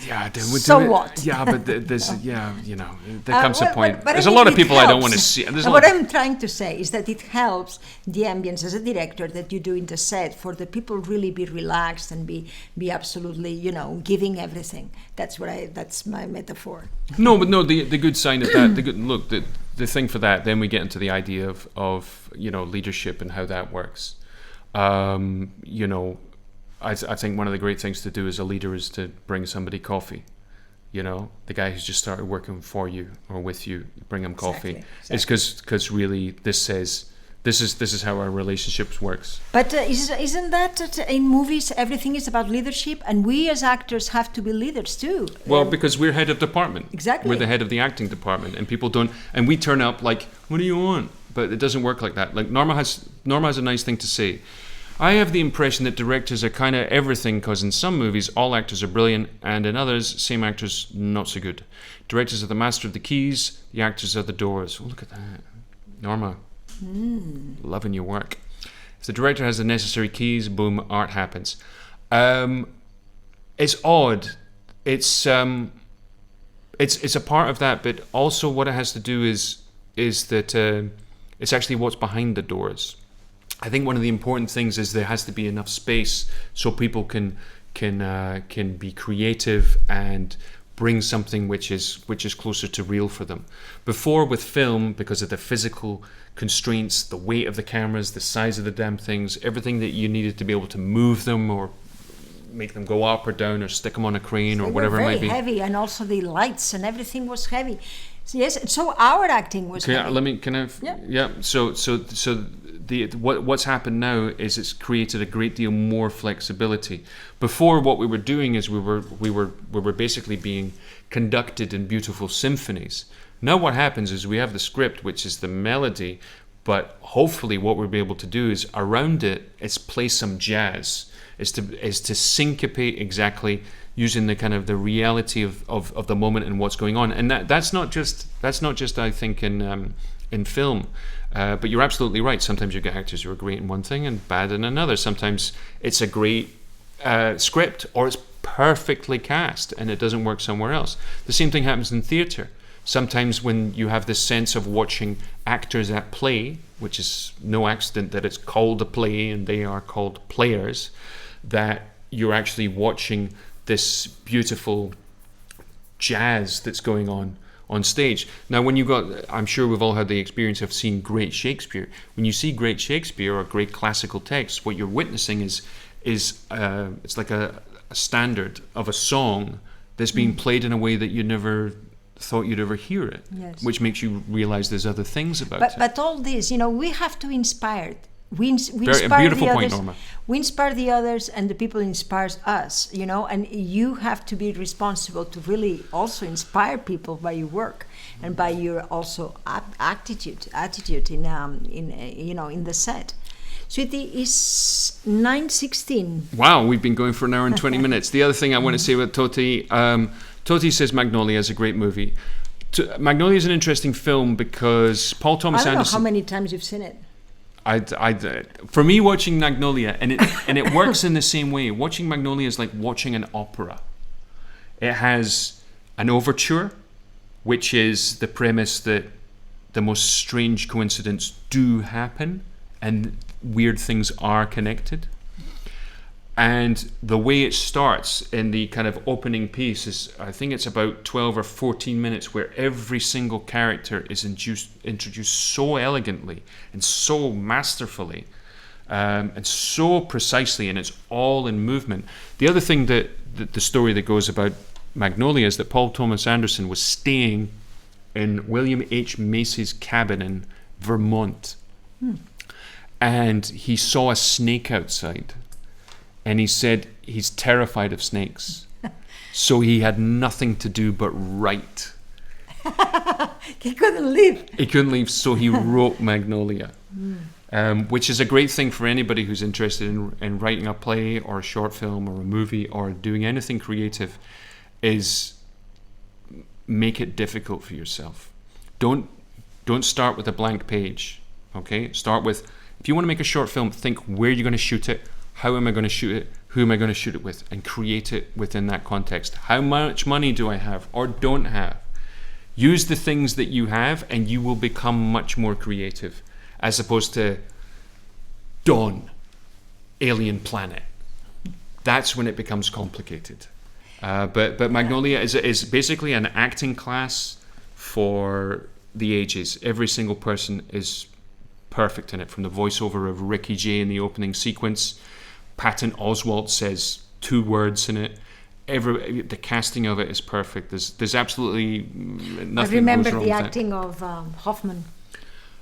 Yeah, so what? Yeah, but there comes a point. There's a lot of people helps. I don't want to see. What I'm trying to say is that it helps the ambience as a director that you do in the set for the people really be relaxed and be absolutely, giving everything. That's my metaphor. The good sign of that, the thing for that, then we get into the idea of leadership and how that works. I think one of the great things to do as a leader is to bring somebody coffee. The guy who's just started working for you or with you, bring him coffee. Exactly. It's because really this says this is how our relationships works. But isn't that in movies everything is about leadership, and we as actors have to be leaders too? Well, because we're head of department. Exactly. We're the head of the acting department, and people don't. And we turn up like, "What do you want?" But it doesn't work like that. Like Norma has a nice thing to say. I have the impression that directors are kind of everything, because in some movies all actors are brilliant, and in others same actors not so good. Directors are the master of the keys, the actors are the doors. Oh, look at that. Norma, loving your work. If the director has the necessary keys, boom, art happens. It's odd. It's a part of that, but also what it has to do is that it's actually what's behind the doors. I think one of the important things is there has to be enough space so people can be creative and bring something which is closer to real for them. Before, with film, because of the physical constraints, the weight of the cameras, the size of the damn things, everything that you needed to be able to move them or make them go up or down or stick them on a crane or whatever it might be. Very heavy, and also the lights and everything was heavy. Yes, so our acting was heavy. What's happened now is it's created a great deal more flexibility. Before, what we were doing is we were basically being conducted in beautiful symphonies. Now what happens is we have the script, which is the melody, but hopefully what we'll be able to do is around it is play some jazz, is to syncopate exactly using the kind of the reality of the moment and what's going on. And that's not just I think in film. But you're absolutely right. Sometimes you get actors who are great in one thing and bad in another. Sometimes it's a great script, or it's perfectly cast and it doesn't work somewhere else. The same thing happens in theatre. Sometimes when you have this sense of watching actors at play, which is no accident that it's called a play and they are called players, that you're actually watching this beautiful jazz that's going on stage. Now, I'm sure we've all had the experience of seeing great Shakespeare. When you see great Shakespeare or great classical text, what you're witnessing is it's like a standard of a song that's being played in a way that you never thought you'd ever hear it, yes. Which makes you realize there's other things about it. But all this, we have to inspire. We inspire beautiful the point, others. Norma. We inspire the others, and the people inspires us. And you have to be responsible to really also inspire people by your work and by your also attitude in the set. Sweetie, it's 9:16. Wow, we've been going for an hour and 20 minutes. The other thing I want to say with Toti, Toti says Magnolia is a great movie. Magnolia is an interesting film because Paul Thomas Anderson. I don't know how many times you've seen it. For me, watching Magnolia, and it works in the same way. Watching Magnolia is like watching an opera. It has an overture, which is the premise that the most strange coincidences do happen and weird things are connected. And the way it starts in the kind of opening piece is, I think it's about 12 or 14 minutes where every single character is introduced so elegantly and so masterfully and so precisely, and it's all in movement. The other thing that the story that goes about Magnolia is that Paul Thomas Anderson was staying in William H. Macy's cabin in Vermont. And he saw a snake outside. And he said he's terrified of snakes. So he had nothing to do but write. He couldn't leave. He couldn't leave, so he wrote Magnolia. Which is a great thing for anybody who's interested in writing a play or a short film or a movie or doing anything creative, is make it difficult for yourself. Don't start with a blank page, okay? Start with, if you want to make a short film, think where you're going to shoot it, how am I going to shoot it, who am I going to shoot it with, and create it within that context. How much money do I have or don't have? Use the things that you have and you will become much more creative, as opposed to Dawn, alien planet. That's when it becomes complicated. But Magnolia is basically an acting class for the ages. Every single person is perfect in it, from the voiceover of Ricky Jay in the opening sequence. Patton Oswalt says 2 words in it. The casting of it is perfect. There's absolutely nothing. I remember goes wrong the with acting of Hoffman.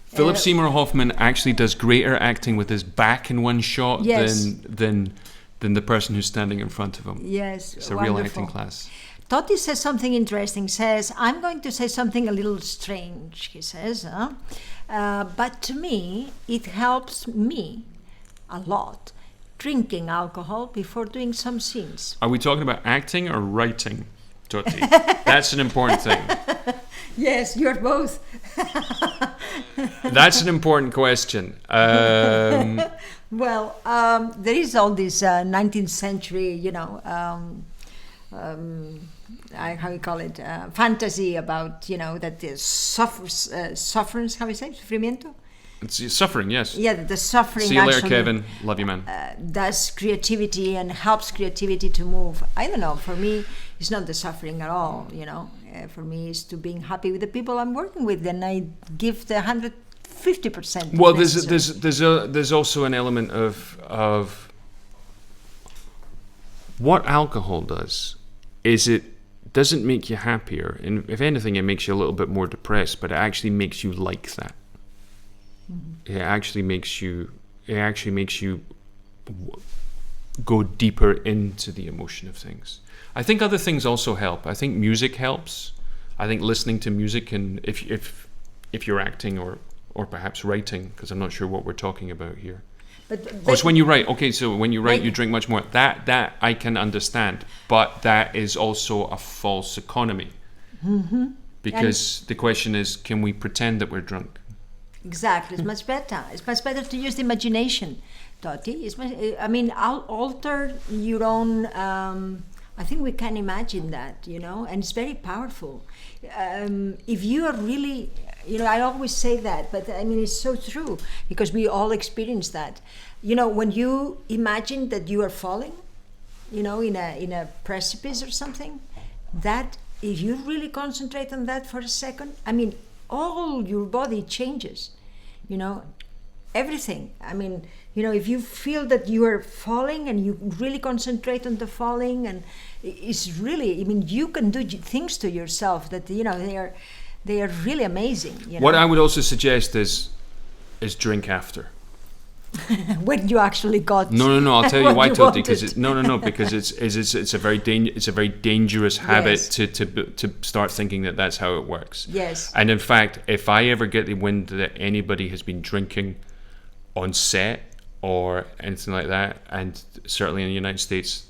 Philip Seymour Hoffman actually does greater acting with his back in one shot than the person who's standing in front of him. Yes, it's a wonderful. real acting class. Totti says something interesting. Says, I'm going to say something a little strange, he says. But to me, it helps me a lot drinking alcohol before doing some scenes. Are we talking about acting or writing, Totti? That's an important thing. Yes, you're both. That's an important question. Well, there is all this 19th century, how you call it, fantasy about, that the sufferance, how you say, sufrimiento? It's suffering, yes. Yeah, the suffering. See you later, actually, Kevin. Love you, man. Does creativity and helps creativity to move. I don't know. For me, it's not the suffering at all. For me, it's to being happy with the people I'm working with, and I give the 150%. Well, there's also an element of what alcohol does. Is it doesn't make you happier, and if anything, it makes you a little bit more depressed. But it actually makes you like that. It actually makes you go deeper into the emotion of things. I think other things also help. I think music helps. I think listening to music, and if you're acting or perhaps writing, because I'm not sure what we're talking about here. But it's when you write. Okay, so when you write, you drink much more. That I can understand, but that is also a false economy. Because the question is, can we pretend that we're drunk? Exactly, it's much better. It's much better to use the imagination, Totti. Alter your own. I think we can imagine that, and it's very powerful. If you are really, I always say that, but it's so true because we all experience that. When you imagine that you are falling, in a precipice or something, that if you really concentrate on that for a second, all your body changes, everything. If you feel that you are falling and you really concentrate on the falling, and it's really, you can do things to yourself that, they are really amazing. What I would also suggest is drink after. When you actually got no I'll tell you why, Totti, because it's a very dangerous habit to start thinking that that's how it works. Yes. And in fact, if I ever get the wind that anybody has been drinking on set or anything like that, and certainly in the United States,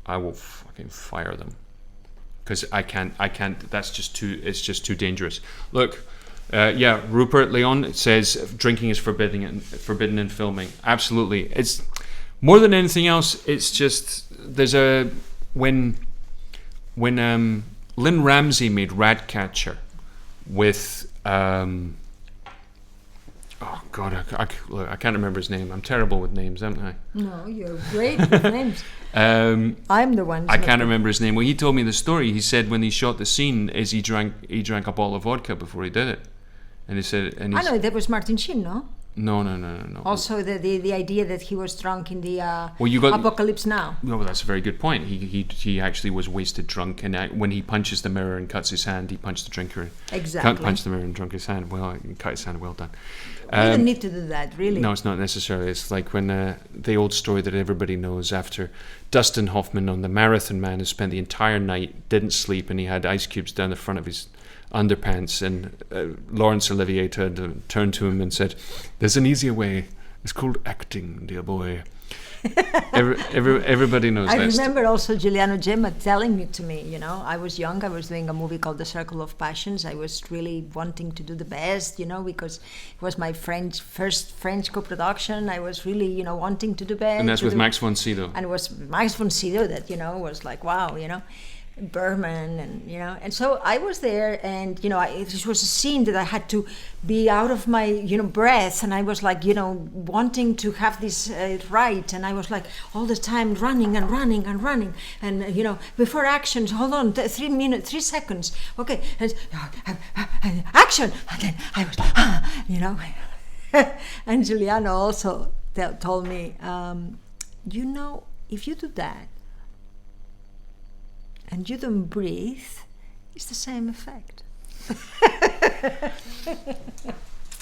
I will fucking fire them, because I can't it's just too dangerous. Look, Rupert Leon says drinking is forbidden in filming. Absolutely. It's more than anything else, it's just when Lynn Ramsey made Ratcatcher with oh God, I can't remember his name. I'm terrible with names, am I? No, you're great with names. I'm the one. I can't remember his name. Well, he told me the story. He said when he shot the scene, he drank a bottle of vodka before he did it, and he said. I know that was Martin Sheen, no? No. Also, the idea that he was drunk in the Apocalypse Now. No, well, that's a very good point. He actually was wasted drunk, and when he punches the mirror and cuts his hand, he punched the drinker. Exactly. Can't punch the mirror and drunk his hand. Well, cut his hand. Well done. You don't need to do that, really. No, it's not necessary. It's like when the old story that everybody knows, after Dustin Hoffman on The Marathon Man has spent the entire night, didn't sleep, and he had ice cubes down the front of his underpants, and Laurence Olivier turned to him and said, "There's an easier way. It's called acting, dear boy." Everybody knows that. I remember also Giuliano Gemma telling it to me. I was young. I was doing a movie called The Circle of Passions. I was really wanting to do the best, because it was my first French co-production. I was really, wanting to do best. And that's with Max von Sydow. And it was Max von Sydow that, was like, wow, Berman, and so I was there, and it was a scene that I had to be out of my breath, and I was like wanting to have this right, and I was like all the time running, and before action, hold on, 3 seconds, okay, and action, and then I was and Giuliano also told me, if you do that and you don't breathe, it's the same effect.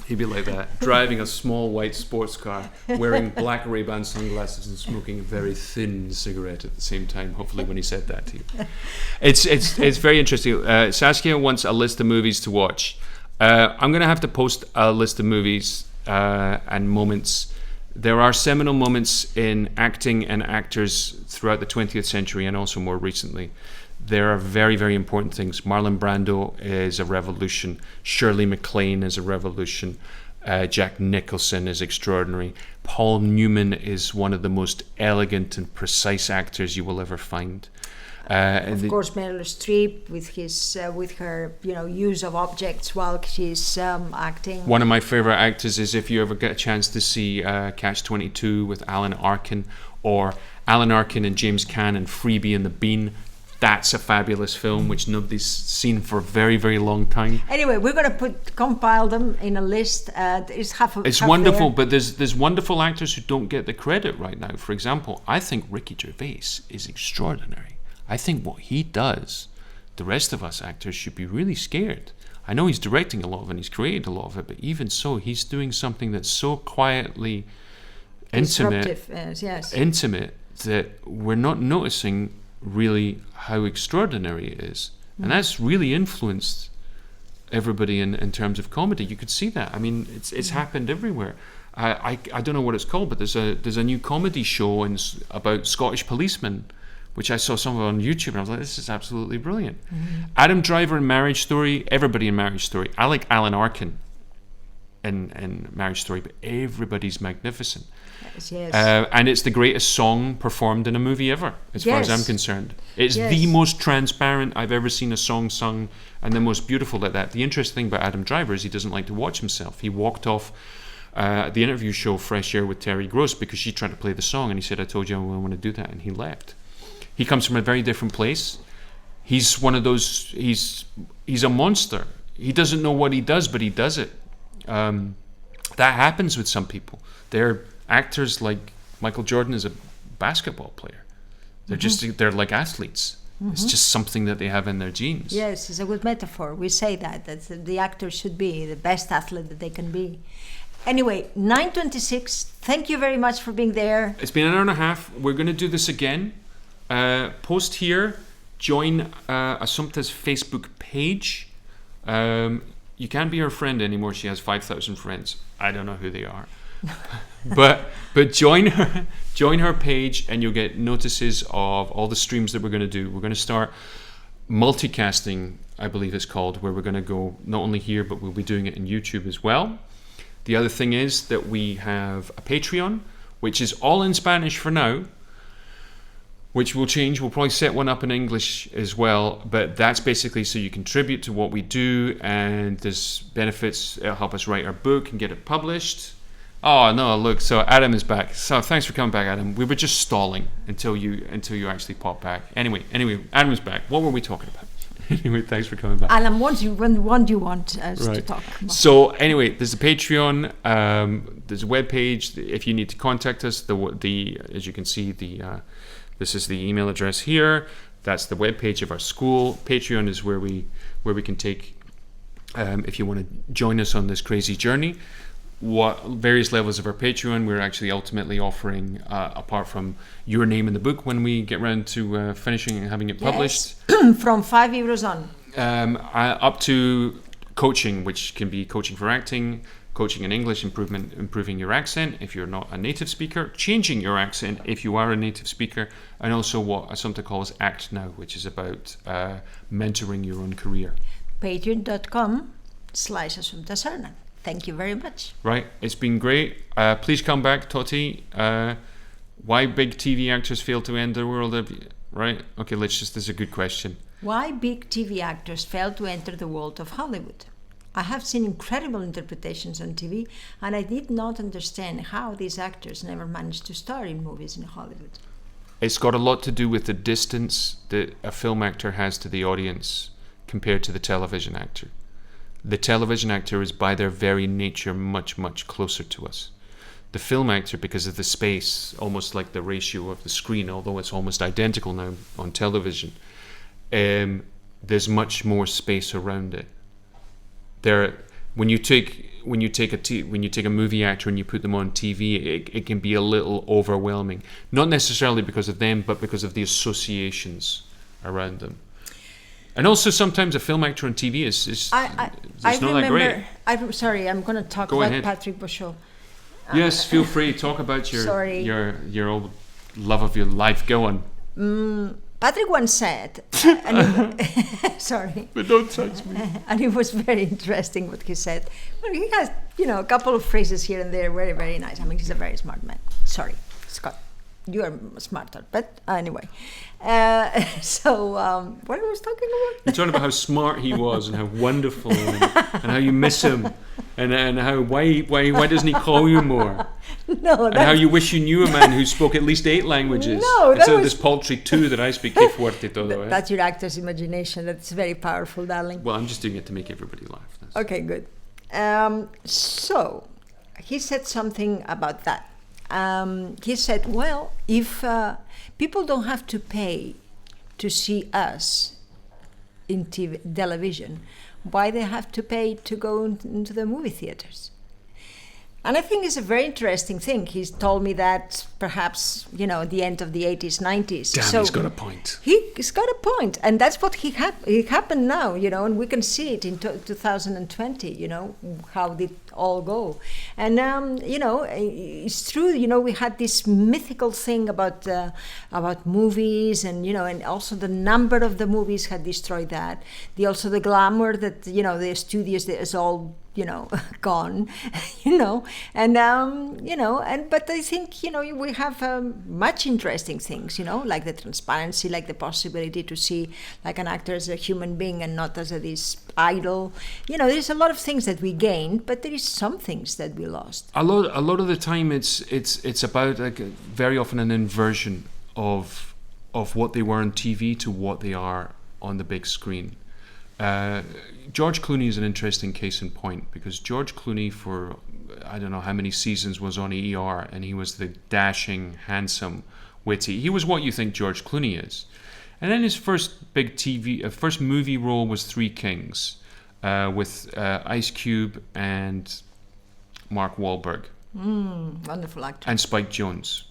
He'd be like that, driving a small white sports car, wearing black Ray-Ban sunglasses and smoking a very thin cigarette at the same time, hopefully when he said that to you. It's very interesting. Saskia wants a list of movies to watch. I'm going to have to post a list of movies and moments there are seminal moments in acting and actors throughout the 20th century and also more recently. There are very, very important things. Marlon Brando is a revolution. Shirley MacLaine is a revolution. Jack Nicholson is extraordinary. Paul Newman is one of the most elegant and precise actors you will ever find. Of course, Meryl Streep with her use of objects while she's acting. One of my favorite actors is, if you ever get a chance to see Catch-22 with Alan Arkin, or Alan Arkin and James Caan and Freebie and the Bean. That's a fabulous film which nobody's seen for a very, very long time. Anyway, we're going to compile them in a list. It's wonderful, but there's wonderful actors who don't get the credit right now. For example, I think Ricky Gervais is extraordinary. I think what he does, the rest of us actors should be really scared. I know he's directing a lot of it and he's created a lot of it, but even so, he's doing something that's so quietly intimate that we're not noticing really how extraordinary it is. And that's really influenced everybody in terms of comedy. You could see that. I mean, it's happened everywhere. I don't know what it's called, but there's a new comedy show about Scottish policemen, which I saw some of on YouTube, and I was like, this is absolutely brilliant. Adam Driver in Marriage Story, everybody in Marriage Story. I like Alan Arkin in Marriage Story, but everybody's magnificent. Yes. And it's the greatest song performed in a movie ever, as far as I'm concerned. It's the most transparent I've ever seen a song sung, and the most beautiful at that. The interesting thing about Adam Driver is he doesn't like to watch himself. He walked off the interview show Fresh Air with Terry Gross because she tried to play the song, and he said, I told you I want to do that, and he left. He comes from a very different place. He's one of those, he's a monster. He doesn't know what he does, but he does it. That happens with some people. They're actors like Michael Jordan is a basketball player. They're like athletes. It's just something that they have in their genes. Yes, it's a good metaphor. We say that the actor should be the best athlete that they can be. Anyway, 9:26. Thank you very much for being there. It's been an hour and a half. We're going to do this again. Post here. Join Assumpta's Facebook page. You can't be her friend anymore. She has 5,000 friends. I don't know who they are. but join her page, and you'll get notices of all the streams that we're going to do. We're going to start multicasting, I believe it's called, where we're going to go not only here, but we'll be doing it in YouTube as well. The other thing is that we have a Patreon, which is all in Spanish for now, which will change. We'll probably set one up in English as well, but that's basically so you contribute to what we do, and there's benefits. It'll help us write our book and get it published. Oh no, look, so Adam is back. So thanks for coming back, Adam. We were just stalling until you actually popped back. Anyway, Adam is back. What were we talking about? Anyway, thanks for coming back. Alan, what do you want us to talk about? So anyway, there's a Patreon, there's a webpage. If you need to contact us, the as you can see, this is the email address here. That's the webpage of our school. Patreon is where we can take, if you want to join us on this crazy journey. What various levels of our Patreon we're actually ultimately offering, apart from your name in the book when we get around to finishing and having it published. From €5 on. Up to coaching, which can be coaching for acting, coaching in English, improving your accent if you're not a native speaker, changing your accent if you are a native speaker, and also what Assumpta calls Act Now, which is about mentoring your own career. Patreon.com/Assumpta Serna. Thank you very much. Right, it's been great. Please come back, Totti. Why big TV actors fail to enter the world? Right? Okay, this is a good question. Why big TV actors fail to enter the world of Hollywood? I have seen incredible interpretations on TV, and I did not understand how these actors never managed to star in movies in Hollywood. It's got a lot to do with the distance that a film actor has to the audience compared to the television actor. The television actor is by their very nature much, much closer to us. The film actor, because of the space, almost like the ratio of the screen, although it's almost identical now on television, there's much more space around it. When you take a movie actor and you put them on TV, it can be a little overwhelming. Not necessarily because of them, but because of the associations around them. And also sometimes a film actor on TV is not that great. I'm sorry, I'm going to talk about Patrick Bauchot. Yes, feel free. Talk about your Sorry. your old love of your life. Go on. Patrick once said, sorry, But don't touch me. and it was very interesting what he said. Well, he has, a couple of phrases here and there, very, very nice. I mean, he's a very smart man. Sorry, Scott, you are smarter. But anyway, what I was talking about? You're talking about how smart he was and how wonderful and how you miss him and how why doesn't he call you more? No, and how you wish you knew a man who spoke at least 8 languages instead of this paltry 2 that I speak. Que fuerte todo, eh? That's your actor's imagination. That's very powerful, darling. Well, I'm just doing it to make everybody laugh. Okay, good. So he said something about that. He said, well, if people don't have to pay to see us in television, why they have to pay to go into the movie theaters? And I think it's a very interesting thing. He's told me that perhaps, at the end of the 80s, 90s. Damn, so he's got a point. He's got a point. And that's what it happened now, and we can see it in 2020, how did all go. And, it's true, we had this mythical thing about movies and, and also the number of the movies had destroyed that. Also the glamour that, the studios is all gone, but I think, we have much interesting things, like the transparency, like the possibility to see like an actor as a human being and not as this idol. There's a lot of things that we gained, but there is some things that we lost. A lot of the time it's about very often an inversion of what they were on TV to what they are on the big screen. George Clooney is an interesting case in point because George Clooney for I don't know how many seasons was on ER and he was the dashing, handsome, witty. He was what you think George Clooney is. And then his first first movie role was Three Kings with Ice Cube and Mark Wahlberg. Wonderful actor. And Spike Jonze.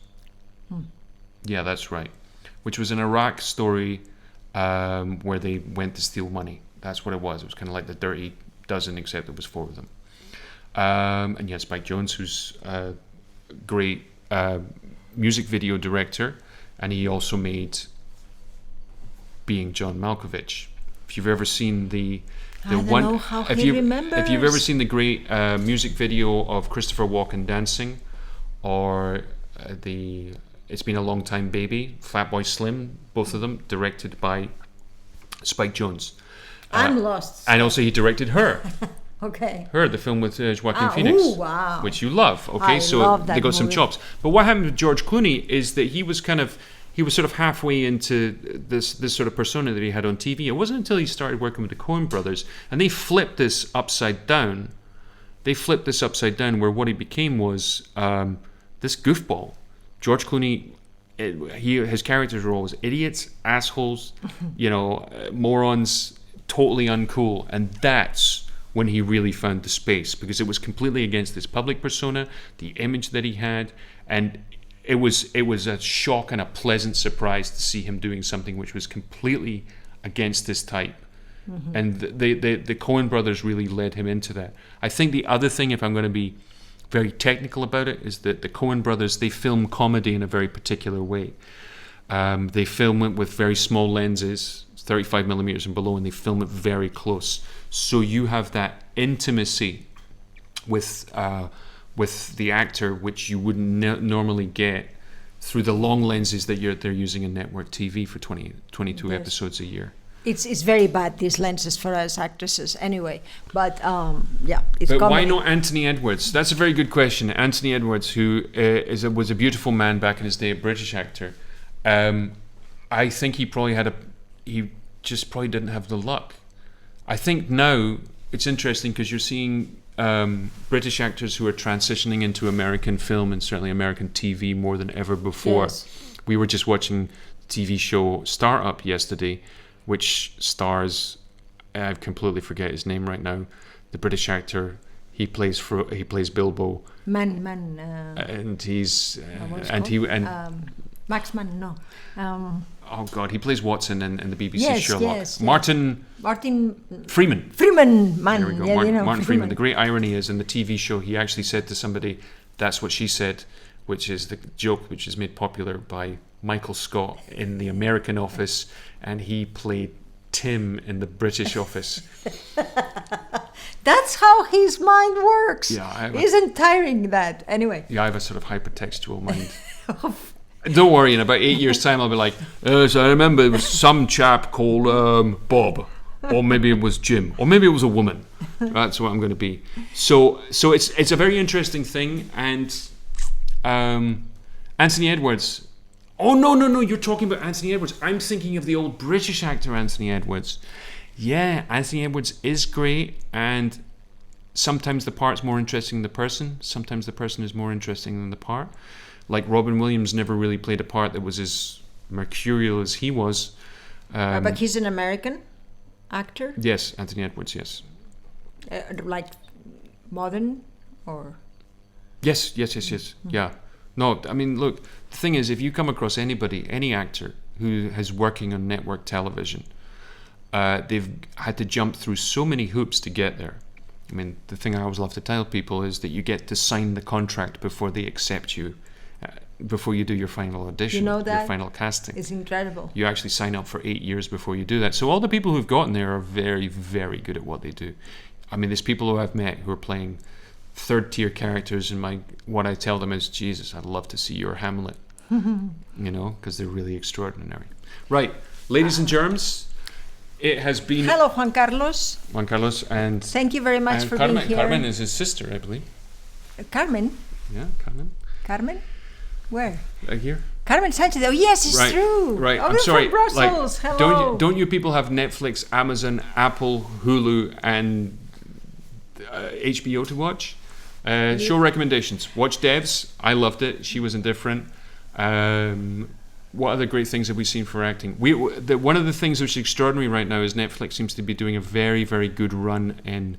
Yeah, that's right. Which was an Iraq story where they went to steal money. That's what it was. It was kind of like the Dirty Dozen, except it was 4 of them. And yeah, Spike Jonze, who's a great music video director, and he also made Being John Malkovich. If you've ever seen if you've ever seen the great music video of Christopher Walken dancing, or It's Been a Long Time Baby, Fatboy Slim, both of them directed by Spike Jonze. I'm lost. And also he directed Her. Okay. Her, the film with Joaquin Phoenix, wow. which you love. Okay, I so love that they got some movie. chops. But what happened with George Clooney is that he was sort of halfway into this sort of persona that he had on TV. It wasn't until he started working with the Coen brothers and they flipped this upside down. Where what he became was this goofball. George Clooney, his character's role was idiots, assholes, morons, totally uncool, and that's when he really found the space, because it was completely against his public persona, the image that he had, and it was a shock and a pleasant surprise to see him doing something which was completely against this type. Mm-hmm. And the Coen brothers really led him into that. I think the other thing, if I'm going to be very technical about it, is that the Coen brothers, they film comedy in a very particular way. They film it with very small lenses, 35 millimeters and below, and they film it very close. So you have that intimacy with the actor, which you wouldn't normally get through the long lenses that they're using in network TV for 22 Yes. episodes a year. It's very bad, these lenses, for us actresses anyway. But yeah, it's But comedy. why not Anthony Edwards? That's a very good question. Anthony Edwards, who was a beautiful man back in his day, a British actor. I think he just probably didn't have the luck. I think now it's interesting because you're seeing British actors who are transitioning into American film and certainly American TV more than ever before. Yes. We were just watching the TV show Startup yesterday, which stars, I completely forget his name right now, the British actor. He plays Bilbo. And he's Max Mann, no. Oh God, he plays Watson in the BBC Yes, Sherlock. yes, Martin Freeman. Freeman, man. There we go. Yeah, Martin Freeman. The great irony is in the TV show, he actually said to somebody, That's What She Said, which is the joke which is made popular by Michael Scott in the American Office, and he played Tim in the British Office. That's how his mind works. Yeah, Isn't tiring that? Anyway. Yeah, I have a sort of hypertextual mind. Don't worry, in about 8 years' time, I'll be like, so I remember it was some chap called Bob, or maybe it was Jim, or maybe it was a woman. That's what I'm going to be. So it's a very interesting thing, and Anthony Edwards. Oh no! You're talking about Anthony Edwards. I'm thinking of the old British actor Anthony Edwards. Yeah, Anthony Edwards is great, and sometimes the part's more interesting than the person. Sometimes the person is more interesting than the part. Like Robin Williams never really played a part that was as mercurial as he was. But he's an American actor? Yes, Anthony Edwards, yes. Like modern or? Yes. Yeah. No, I mean, look, the thing is, if you come across any actor who is working on network television, they've had to jump through so many hoops to get there. I mean, the thing I always love to tell people is that you get to sign the contract before they accept you, before you do your final audition, your final casting. It's incredible. You actually sign up for 8 years before you do that. So all the people who've gotten there are very, very good at what they do. I mean, there's people who I've met who are playing third-tier characters, and what I tell them is, Jesus, I'd love to see your Hamlet, because they're really extraordinary. Right, ladies and germs, it has been... Hello, Juan Carlos. Juan Carlos, and... Thank you very much for Carmen, being here. Carmen is his sister, I believe. Carmen? Yeah, Carmen. Carmen? Where? Right here. Carmen Sanchez. Oh, yes, it's true. Right, Oh, I'm you're sorry. from Brussels. Hello. Don't you people have Netflix, Amazon, Apple, Hulu, and HBO to watch? Show recommendations. Watch Devs. I loved it. She was indifferent. What other great things have we seen for acting? One of the things which is extraordinary right now is Netflix seems to be doing a very, very good run in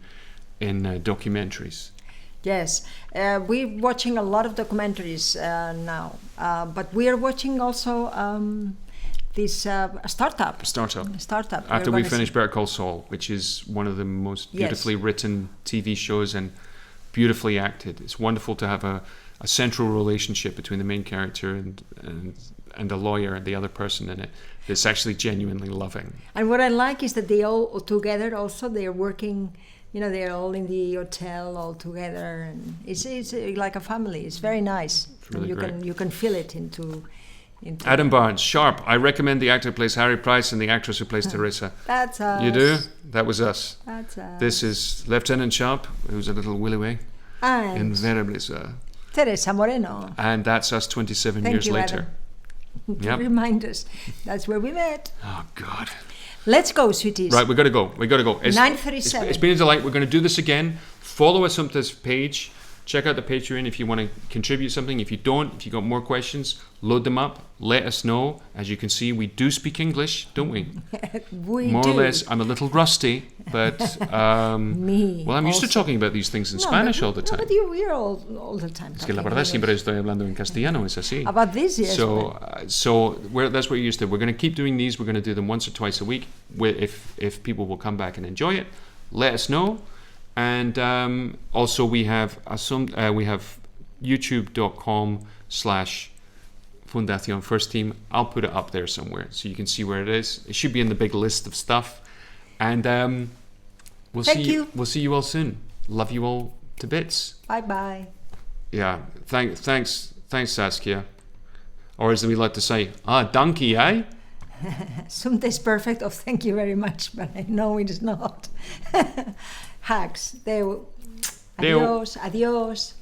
documentaries. Yes, we're watching a lot of documentaries now, but we are watching also this startup. After we finish Better Call Saul, which is one of the most beautifully written TV shows and beautifully acted. It's wonderful to have a central relationship between the main character and the lawyer and the other person in it. That's actually genuinely loving. And what I like is that they all together also, they are working, they're all in the hotel all together, and it's like a family. It's very nice. It's really great. You can feel it into Adam Barnes, Sharp. I recommend the actor who plays Harry Price and the actress who plays Teresa. That's us. You do? That was us. That's us. This is Lieutenant Sharp, who's a little willy-way. And invariably, sir. Teresa Moreno. And that's us 27 years later. Yep. Remind us. That's where we met. Oh, God. Let's go, sweeties. Right, we got to go. It's 9:37. It's been a delight. We're going to do this again. Follow us on this page. Check out the Patreon if you want to contribute something. If you don't, if you got more questions, load them up. Let us know. As you can see, we do speak English, don't we? More or less. I'm a little rusty, but me. Well, I'm used to talking about these things in Spanish all the time. No, but you're all the time. Es que la verdad siempre estoy hablando en castellano, es así. About this, yes. So that's what you're used to. We're going to keep doing these. We're going to do them once or twice a week. If people will come back and enjoy it, let us know. And also we have youtube.com/Fundación First Team. I'll put it up there somewhere so you can see where it is. It should be in the big list of stuff. And we'll see you all soon. Love you all to bits. Bye. Yeah. Thanks Saskia. Or as we like to say, donkey, eh? Assumpta is perfect. Oh, thank you very much, but I know it is not. Hugs. Adiós.